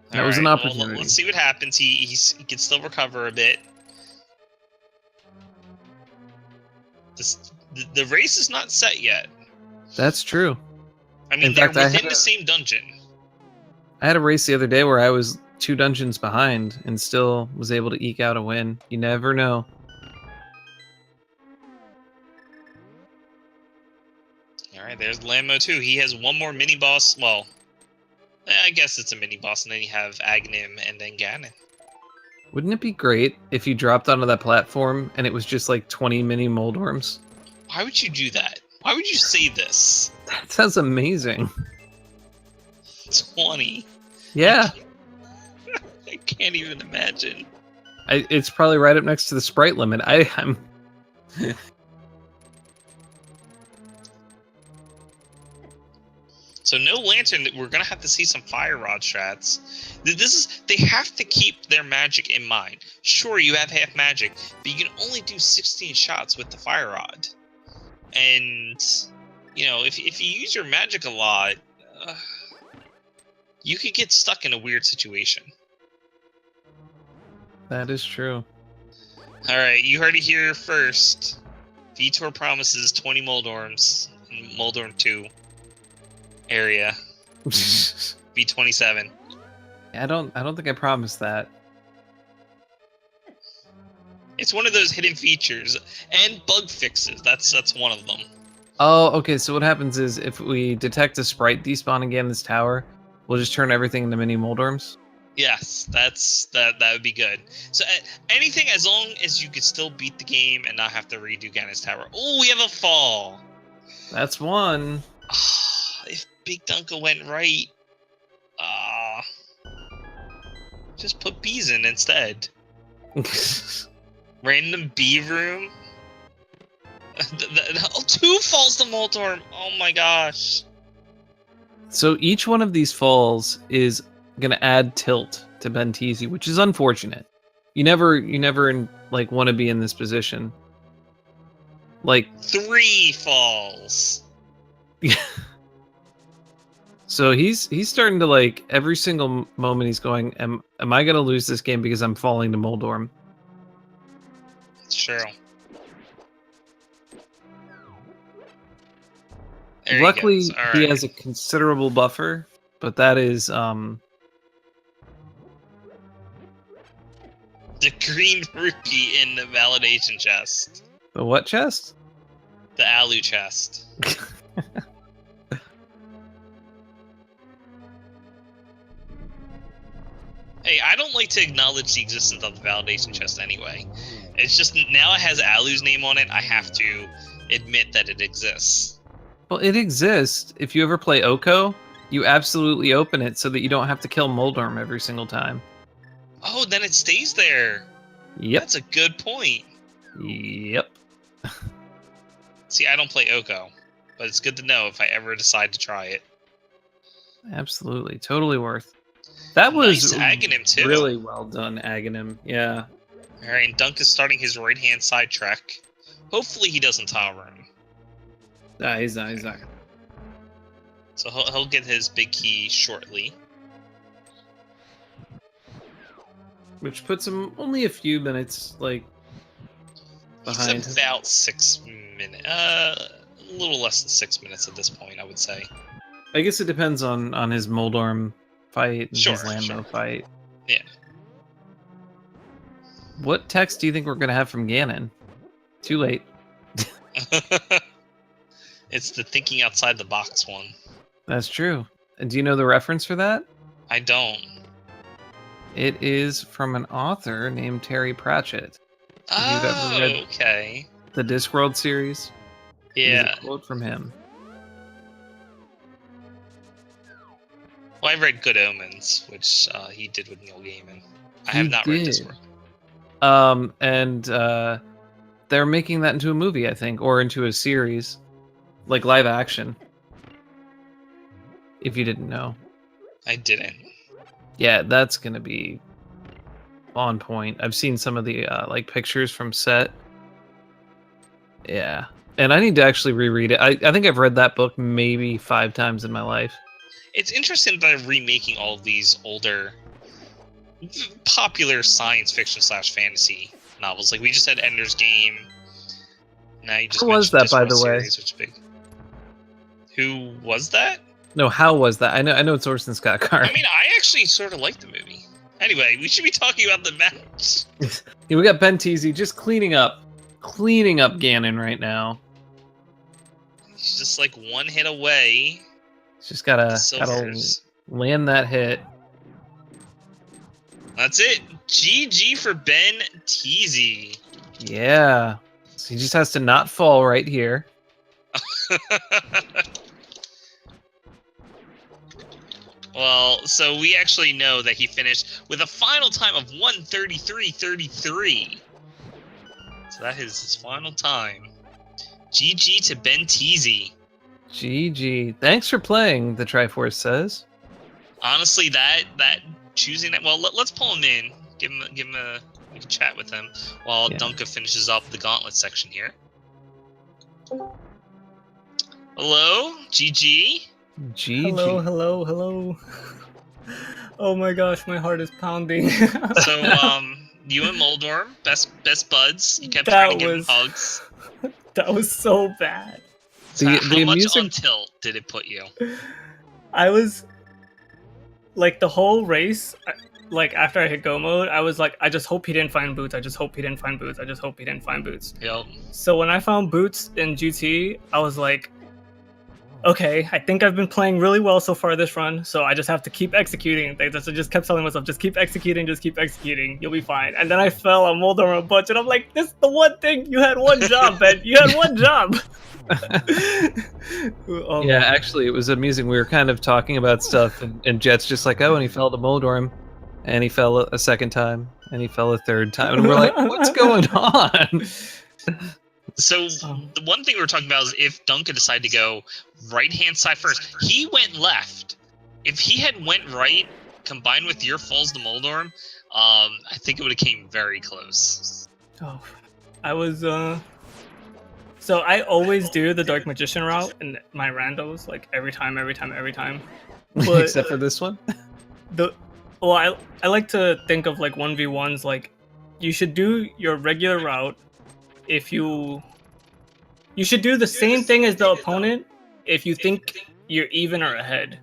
That was an opportunity. Well, let's see what happens. He can still recover a bit. The race is not set yet. That's true. I mean, they're within the same dungeon. I had a race the other day where I was 2 dungeons behind and still was able to eke out a win. You never know. Alright, there's Lammo too. He has one more mini boss. Well, I guess it's a mini boss, and then you have Agahnim and then Ganon. Wouldn't it be great if you dropped onto that platform and it was just like 20 mini Moldorms? Why would you do that? Why would you say this? That sounds amazing. 20. Yeah. I can't even imagine. It's probably right up next to the sprite limit. I'm So no lantern. We're gonna have to see some fire rod strats. They have to keep their magic in mind. Sure, you have half magic, but you can only do 16 shots with the fire rod. And you know, if you use your magic a lot, you could get stuck in a weird situation. That is true. All right, you heard it here first. Vitor promises 20 Moldorms in Moldorm 2 area. V27. I don't think I promised that. It's one of those hidden features and bug fixes. That's one of them. Oh, okay. So what happens is if we detect a sprite despawn again in this tower, We'll just turn everything into mini Moldorms. Yes, that would be good. So anything as long as you could still beat the game and not have to redo Ganon's Tower. Oh, we have a fall. That's one. If Big Dunka went right, just put bees in instead. Random bee room. 2 falls to Moldorm. Oh my gosh. So each one of these falls is gonna add tilt to Benteezy, which is unfortunate. You never like want to be in this position. Like 3 falls. So he's starting to like every single moment he's going, am I gonna lose this game because I'm falling to Moldorm? It's true. Luckily he has a considerable buffer, but that is the green rupee in the validation chest. the what chest? The Alu chest. Hey, I don't like to acknowledge the existence of the validation chest anyway. It's just now it has Alu's name on it, I have to admit that it exists. Well, it exists. If you ever play Oko, you absolutely open it so that you don't have to kill Moldorm every single time. Oh, then it stays there. Yep. That's a good point. Yep. See, I don't play Oko, but it's good to know if I ever decide to try it. Absolutely. Totally worth. That was nice Agahnim too. Really well done, Agahnim. Yeah. Alright, and Dunk is starting his right-hand side trek. Hopefully he doesn't tower him. Nah, he's not. He's not. So he'll get his big key shortly. Which puts him only a few minutes, like, behind. He's about 6 minutes. A little less than 6 minutes at this point, I would say. I guess it depends on his Moldorm fight and his Landmo fight. Yeah. What text do you think we're going to have from Ganon? Too late. It's the thinking outside the box one. That's true. And do you know the reference for that? I don't. It is from an author named Terry Pratchett. Oh, Have you ever read okay. the Discworld series? Yeah. It is a quote from him. Well, I read Good Omens, which he did with Neil Gaiman. I have not read Discworld. And they're making that into a movie, I think, or into a series, like live action. If you didn't know. I didn't. Yeah, that's gonna be on point. I've seen some of the like pictures from set. Yeah, and I need to actually reread it. I think I've read that book maybe 5 times in my life. It's interesting that they're remaking all of these older, popular science fiction / fantasy novels. Like we just had Ender's Game. Now you just Who was that, by the way? Series, which is big. Who was that? No, how was that? I know it's Orson Scott Card. I mean, I actually sort of like the movie. Anyway, we should be talking about the match. Yeah, we got Benteezy just cleaning up Ganon right now. He's just like one hit away. He's just gotta land that hit. That's it. GG for Benteezy. Yeah. So he just has to not fall right here. Well, so we actually know that he finished with a final time of 1:33.33. So that is his final time. GG to Benteezy. GG. Thanks for playing, the Triforce says. Honestly, that choosing that. Well, let's pull him in. Give him a. We can chat with him while Dunka finishes up the gauntlet section here. Hello, GG. GG. Hello. Oh my gosh, my heart is pounding. So, you and Moldorm, best buds. You kept trying to give him hugs. That was so bad. So how much on tilt did it put you? I was like the whole race. Like after I hit go mode, I was like, I just hope he didn't find boots. I just hope he didn't find boots. Yep. So when I found boots in GT, I was like, okay, I think I've been playing really well so far this run, so I just have to keep executing. I just kept telling myself, just keep executing, you'll be fine. And then I fell on Moldor a bunch, and I'm like, this is the one thing, you had one job, Ben, you had one job! Yeah, actually, it was amusing. We were kind of talking about stuff, and Jet's just like, oh, and he fell to Moldorm, and he fell a second time, and he fell a third time, and we're like, what's going on? So the one thing we were talking about is if Duncan decided to go right-hand side first, he went left. If he had went right, combined with your falls to Moldorm, I think it would have came very close. Oh, I was so I always do the Dark Magician route in my randos, like every time. But Except for this one. I like to think of like 1v1s, like you should do your regular route. If you should do the same thing as the opponent if you think you're even or ahead,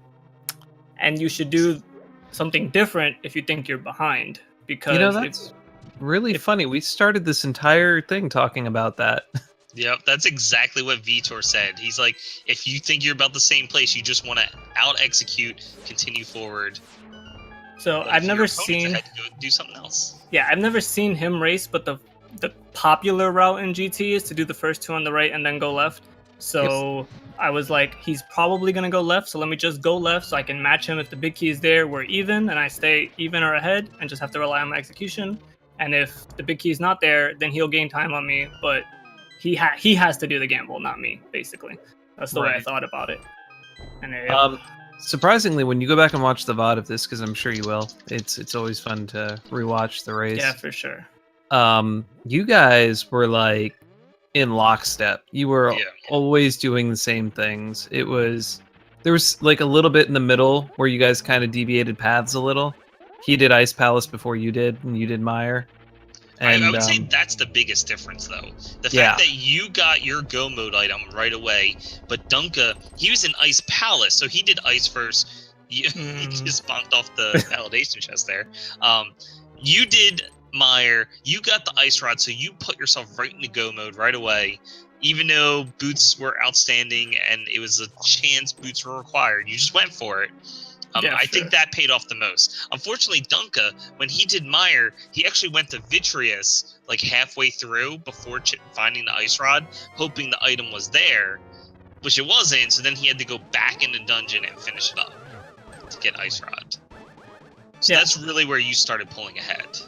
and you should do something different if you think you're behind. Because that's really funny. We started this entire thing talking about that. Yep, that's exactly what Vitor said. He's like, if you think you're about the same place, you just want to out-execute, continue forward. So But I've if never your opponent's seen. ahead, go do something else. Yeah, I've never seen him race, but the popular route in GT is to do the first two on the right and then go left. So I was like, he's probably gonna go left, so let me just go left so I can match him. If the big key is there, we're even, and I stay even or ahead, and just have to rely on my execution. And if the big key is not there, then he'll gain time on me, but he has to do the gamble, not me. Basically, that's the way I thought about it. And surprisingly, when you go back and watch the VOD of this, because I'm sure you will, it's always fun to rewatch the race. Yeah, for sure. You guys were like in lockstep. You were always doing the same things. There was like a little bit in the middle where you guys kind of deviated paths a little. He did Ice Palace before you did, and you did Mire. And I would say that's the biggest difference, though. The fact that you got your go mode item right away, but Dunka, he was in Ice Palace, so he did Ice first. He just bumped off the validation chest there. You did Mire, you got the Ice Rod, so you put yourself right into go mode right away. Even though boots were outstanding and it was a chance boots were required, you just went for it. I think that paid off the most. Unfortunately, Dunka, when he did Mire, he actually went to Vitreous like halfway through before finding the Ice Rod, hoping the item was there, which it wasn't, so then he had to go back in the dungeon and finish it up to get Ice Rod. So that's really where you started pulling ahead.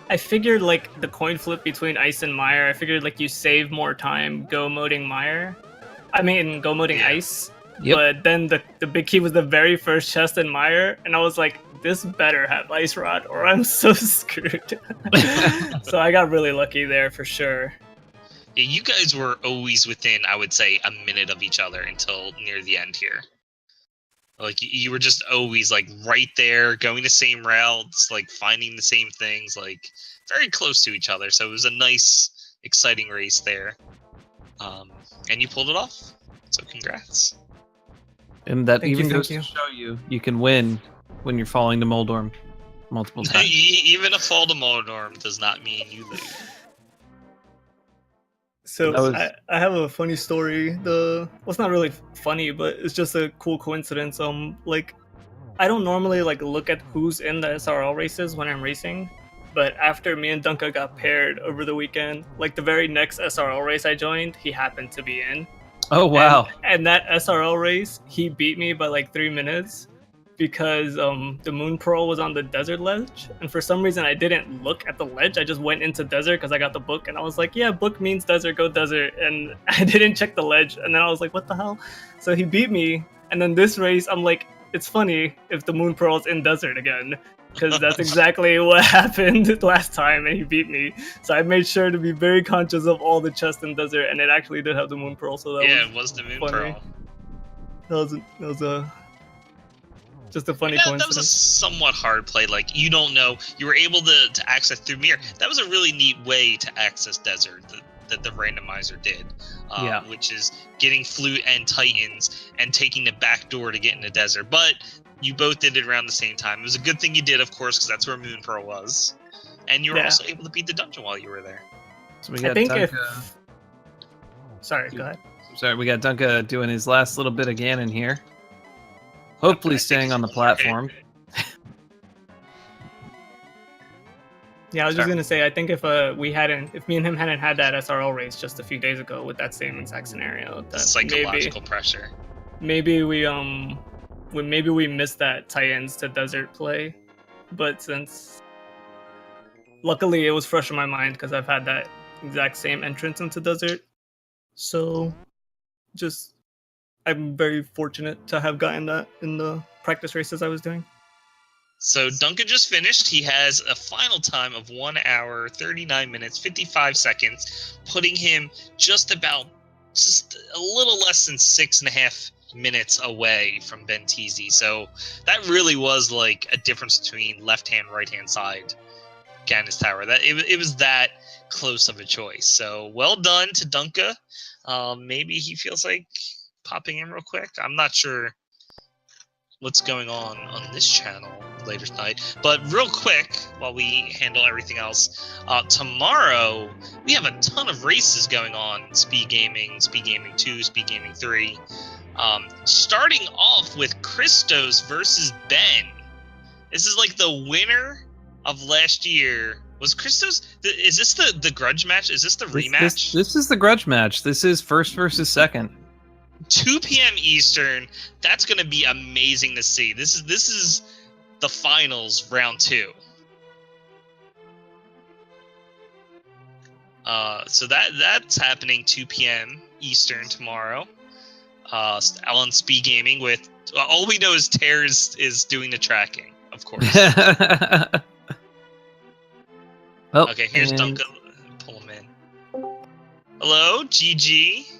I figured like the coin flip between Ice and Mire, I figured like you save more time go moding Mire. I mean, go moding Ice. Yep. But then the big key was the very first chest in Mire, and I was like, this better have Ice Rod or I'm so screwed. So I got really lucky there for sure. Yeah, you guys were always within, I would say, a minute of each other until near the end here. Like, you were just always, like, right there, going the same routes, like, finding the same things, like, very close to each other. So it was a nice, exciting race there. And you pulled it off. So congrats. And that even goes to show you can win when you're falling to Moldorm multiple times. Even a fall to Moldorm does not mean you lose. So I have a funny story. Well, it's not really funny, but it's just a cool coincidence. Like, I don't normally like look at who's in the SRL races when I'm racing, but after me and Dunka got paired over the weekend, like the very next SRL race I joined, he happened to be in. Oh, wow. And that SRL race, he beat me by like 3 minutes because the Moon Pearl was on the desert ledge. And for some reason, I didn't look at the ledge. I just went into desert because I got the book. And I was like, yeah, book means desert, go desert. And I didn't check the ledge. And then I was like, what the hell? So he beat me. And then this race, I'm like, it's funny if the Moon Pearl's in desert again. Because that's exactly what happened last time, and he beat me. So I made sure to be very conscious of all the chests in desert, and it actually did have the Moon Pearl. So that it was the Moon Pearl. That was just a funny coincidence. That was a somewhat hard play. Like, you don't know, you were able to access through mirror. That was a really neat way to access desert that the randomizer did, which is getting flute and titans and taking the back door to get into desert. But you both did it around the same time. It was a good thing you did, of course, because that's where Moon Pearl was. And you were also able to beat the dungeon while you were there. So we got I think Sorry, go ahead. Sorry, we got Dunka doing his last little bit of Ganon here. Hopefully staying on the platform. Yeah, I was just gonna say, I think if me and him hadn't had that SRL race just a few days ago with that same exact scenario, The psychological pressure. maybe we missed that Titans to desert play. But since luckily it was fresh in my mind because I've had that exact same entrance into desert, so I'm very fortunate to have gotten that in the practice races I was doing. So Duncan just finished. He has a final time of 1 hour, 39 minutes, 55 seconds, putting him just a little less than 6.5 minutes away from Benteezy. So that really was like a difference between left-hand, right-hand side Ganon's Tower. That it was that close of a choice. So well done to Dunka. Maybe he feels like popping in real quick. I'm not sure what's going on this channel later tonight. But real quick, while we handle everything else, tomorrow we have a ton of races going on. Speed Gaming 2, Speed Gaming 3. Starting off with Christos versus Ben. This is like the winner of last year. Was Christos? Is this the grudge match? Is this the rematch? This is the grudge match. This is first versus second. 2 p.m. Eastern. That's going to be amazing to see. This is the finals, round 2. So that's happening 2 p.m. Eastern tomorrow. On Speed Gaming with all we know is Tear is doing the tracking, of course. Well, okay, here's Duncan. Pull him in. Hello, GG.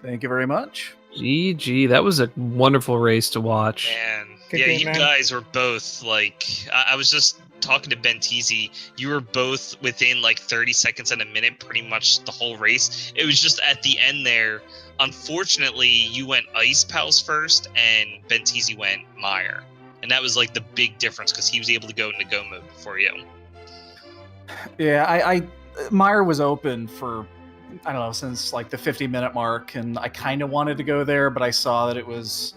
Thank you very much. GG, that was a wonderful race to watch. Man, Good yeah, game, you man. guys were both like, I was just talking to Benteezy. You were both within like 30 seconds and a minute, pretty much the whole race. It was just at the end there. Unfortunately, you went Ice Pals first, and Benteezy went Meyer, and that was like the big difference because he was able to go into go mode before you. Yeah, Meyer was open for, I don't know, since like the 50-minute mark, and I kind of wanted to go there, but I saw that it was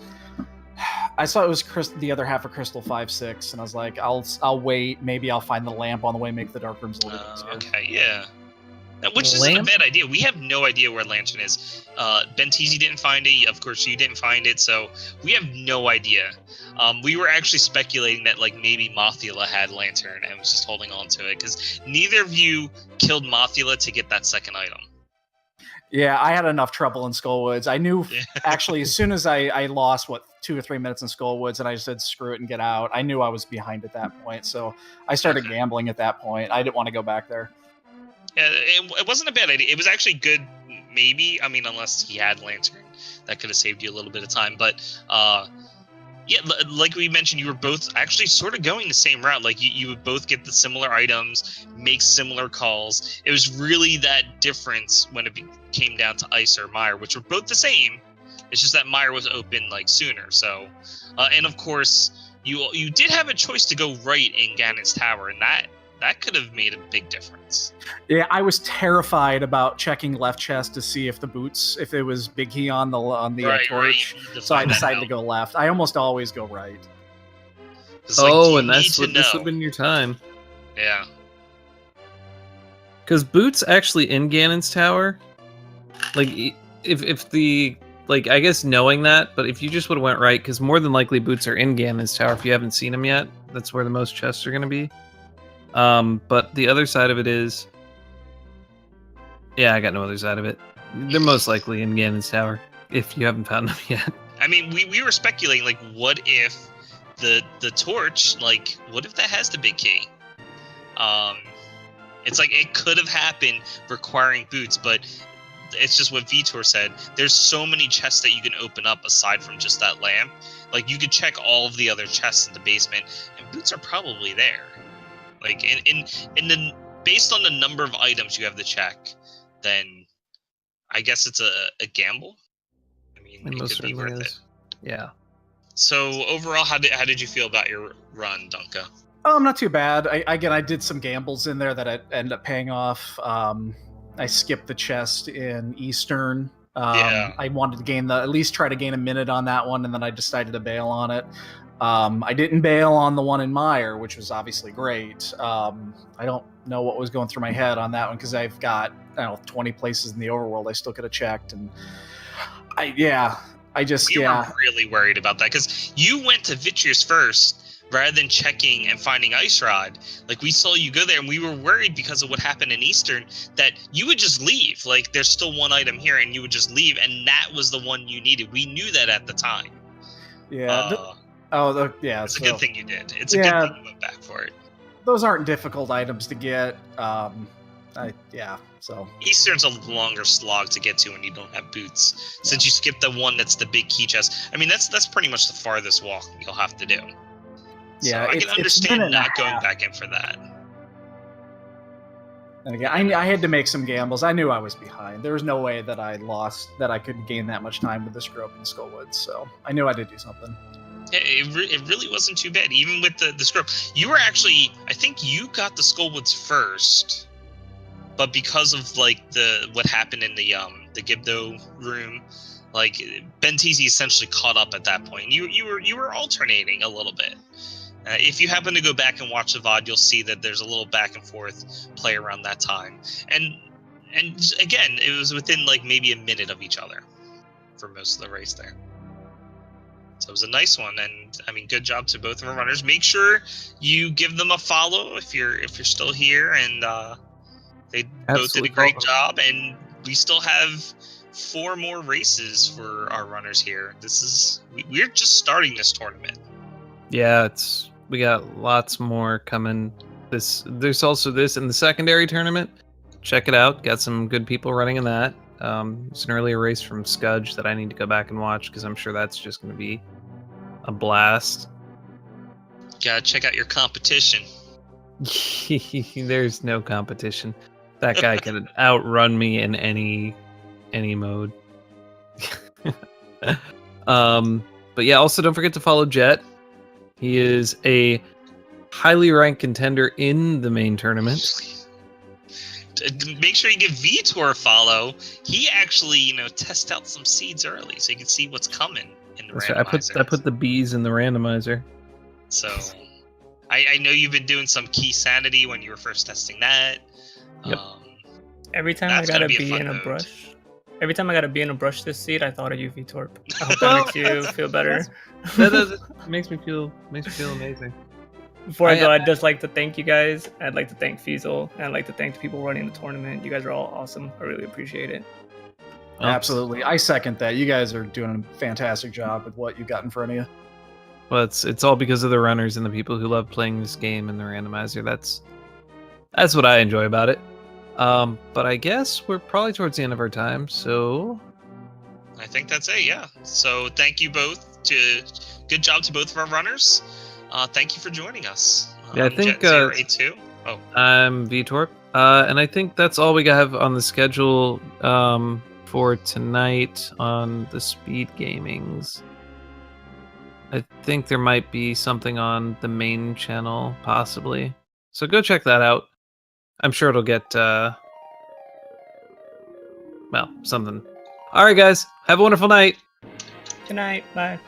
the other half of Crystal 5-6, and I was like, I'll wait. Maybe I'll find the lamp on the way, make the dark rooms a little bit easier. Okay, yeah. Which isn't a bad idea. We have no idea where Lantern is. Benteezy didn't find it. Of course, you didn't find it, so we have no idea. We were actually speculating that like maybe Mothula had Lantern and was just holding on to it because neither of you killed Mothula to get that second item. Yeah, I had enough trouble in Skullwoods. I knew, actually, as soon as I lost, 2 or 3 minutes in Skullwoods, and I said, screw it and get out, I knew I was behind at that point, so I started gambling at that point. I didn't want to go back there. Yeah, it wasn't a bad idea. It was actually good, maybe. I mean, unless he had Lantern. That could have saved you a little bit of time. But, yeah, like we mentioned, you were both actually sort of going the same route. Like, you would both get the similar items, make similar calls. It was really that difference when it came down to Ice or Meyer, which were both the same. It's just that Meyer was open, like, sooner. So, and of course, you did have a choice to go right in Ganon's Tower, and that could have made a big difference. Yeah, I was terrified about checking left chest to see if it was Big Key on the torch. Right. So I decided to go left. I almost always go right. And this would have been your time. Yeah. Because Boots actually in Ganon's Tower, like if the like I guess knowing that, but if you just would have went right, because more than likely Boots are in Ganon's Tower if you haven't seen him yet. That's where the most chests are going to be. But the other side of it is, yeah, I got no other side of it. They're most likely in Ganon's Tower if you haven't found them yet. I mean, we were speculating, like, what if the torch, like, what if that has the big key? It's like it could have happened requiring Boots, but it's just what Vitor said. There's so many chests that you can open up aside from just that lamp. Like, you could check all of the other chests in the basement, and Boots are probably there. Like in the based on the number of items you have to check, then I guess it's a gamble. I mean, it could be worth it. Yeah. So overall, how did you feel about your run, Dunka? Not too bad. I did some gambles in there that ended up paying off. I skipped the chest in Eastern Yeah. I wanted to gain at least try to gain a minute on that one, and then I decided to bail on it. I didn't bail on the one in Meyer, which was obviously great. I don't know what was going through my head on that one because I've got 20 places in the overworld I still could have checked, and I were really worried about that because you went to Vitreous first rather than checking and finding Ice Rod. Like, we saw you go there, and we were worried because of what happened in Eastern that you would just leave. Like, there's still one item here, and you would just leave, and that was the one you needed. We knew that at the time. Yeah. It's a good thing you did. It's a good thing you went back for it. Those aren't difficult items to get. So Eastern's a longer slog to get to when you don't have boots. Since you skipped the one that's the big key chest. I mean, that's pretty much the farthest walk you'll have to do. Yeah, so I can understand not going back in for that. And again, I had to make some gambles. I knew I was behind. There was no way that I could gain that much time with this group in Skullwoods. So I knew I had to do something. Yeah, it really wasn't too bad, even with the scrub. You were actually, I think you got the Skullwoods first, but because of like what happened in the Gibdo room, like Benteezy essentially caught up at that point. You were alternating a little bit. If you happen to go back and watch the VOD, you'll see that there's a little back and forth play around that time. And again, it was within like maybe a minute of each other for most of the race there. So it was a nice one, and I mean, good job to both of our runners. Make sure you give them a follow if you're still here, and they both did a great job. And we still have 4 more races for our runners here. We're just starting this tournament. Yeah, we got lots more coming. There's also this in the secondary tournament. Check it out. Got some good people running in that. It's an earlier race from Scudge that I need to go back and watch because I'm sure that's just going to be a blast. Gotta check out your competition. There's no competition. That guy can outrun me in any mode. But yeah, also don't forget to follow Jet. He is a highly ranked contender in the main tournament. Make sure you give Vitor a follow. He actually, tests out some seeds early, so you can see what's coming in the randomizer. I put the bees in the randomizer. So, I know you've been doing some key sanity when you were first testing that. Yep. Every time I got a bee in a brush. Every time I got a bee in a brush this seed, I thought of you, Vitor. I hope that makes you feel better. That makes me feel amazing. Before I go, I'd just like to thank you guys. I'd like to thank Fiesel, and I'd like to thank the people running the tournament. You guys are all awesome. I really appreciate it. Absolutely. I second that. You guys are doing a fantastic job with what you've got in front of you. Well, it's all because of the runners and the people who love playing this game and the randomizer. That's what I enjoy about it. But I guess we're probably towards the end of our time, so I think that's it, yeah. So thank you both. Good job to both of our runners. Thank you for joining us. Yeah, I think Jet082. I'm Vitor. And I think that's all we have on the schedule for tonight on the Speed Gamings. I think there might be something on the main channel, possibly. So go check that out. I'm sure it'll get, something. All right, guys. Have a wonderful night. Good night. Bye.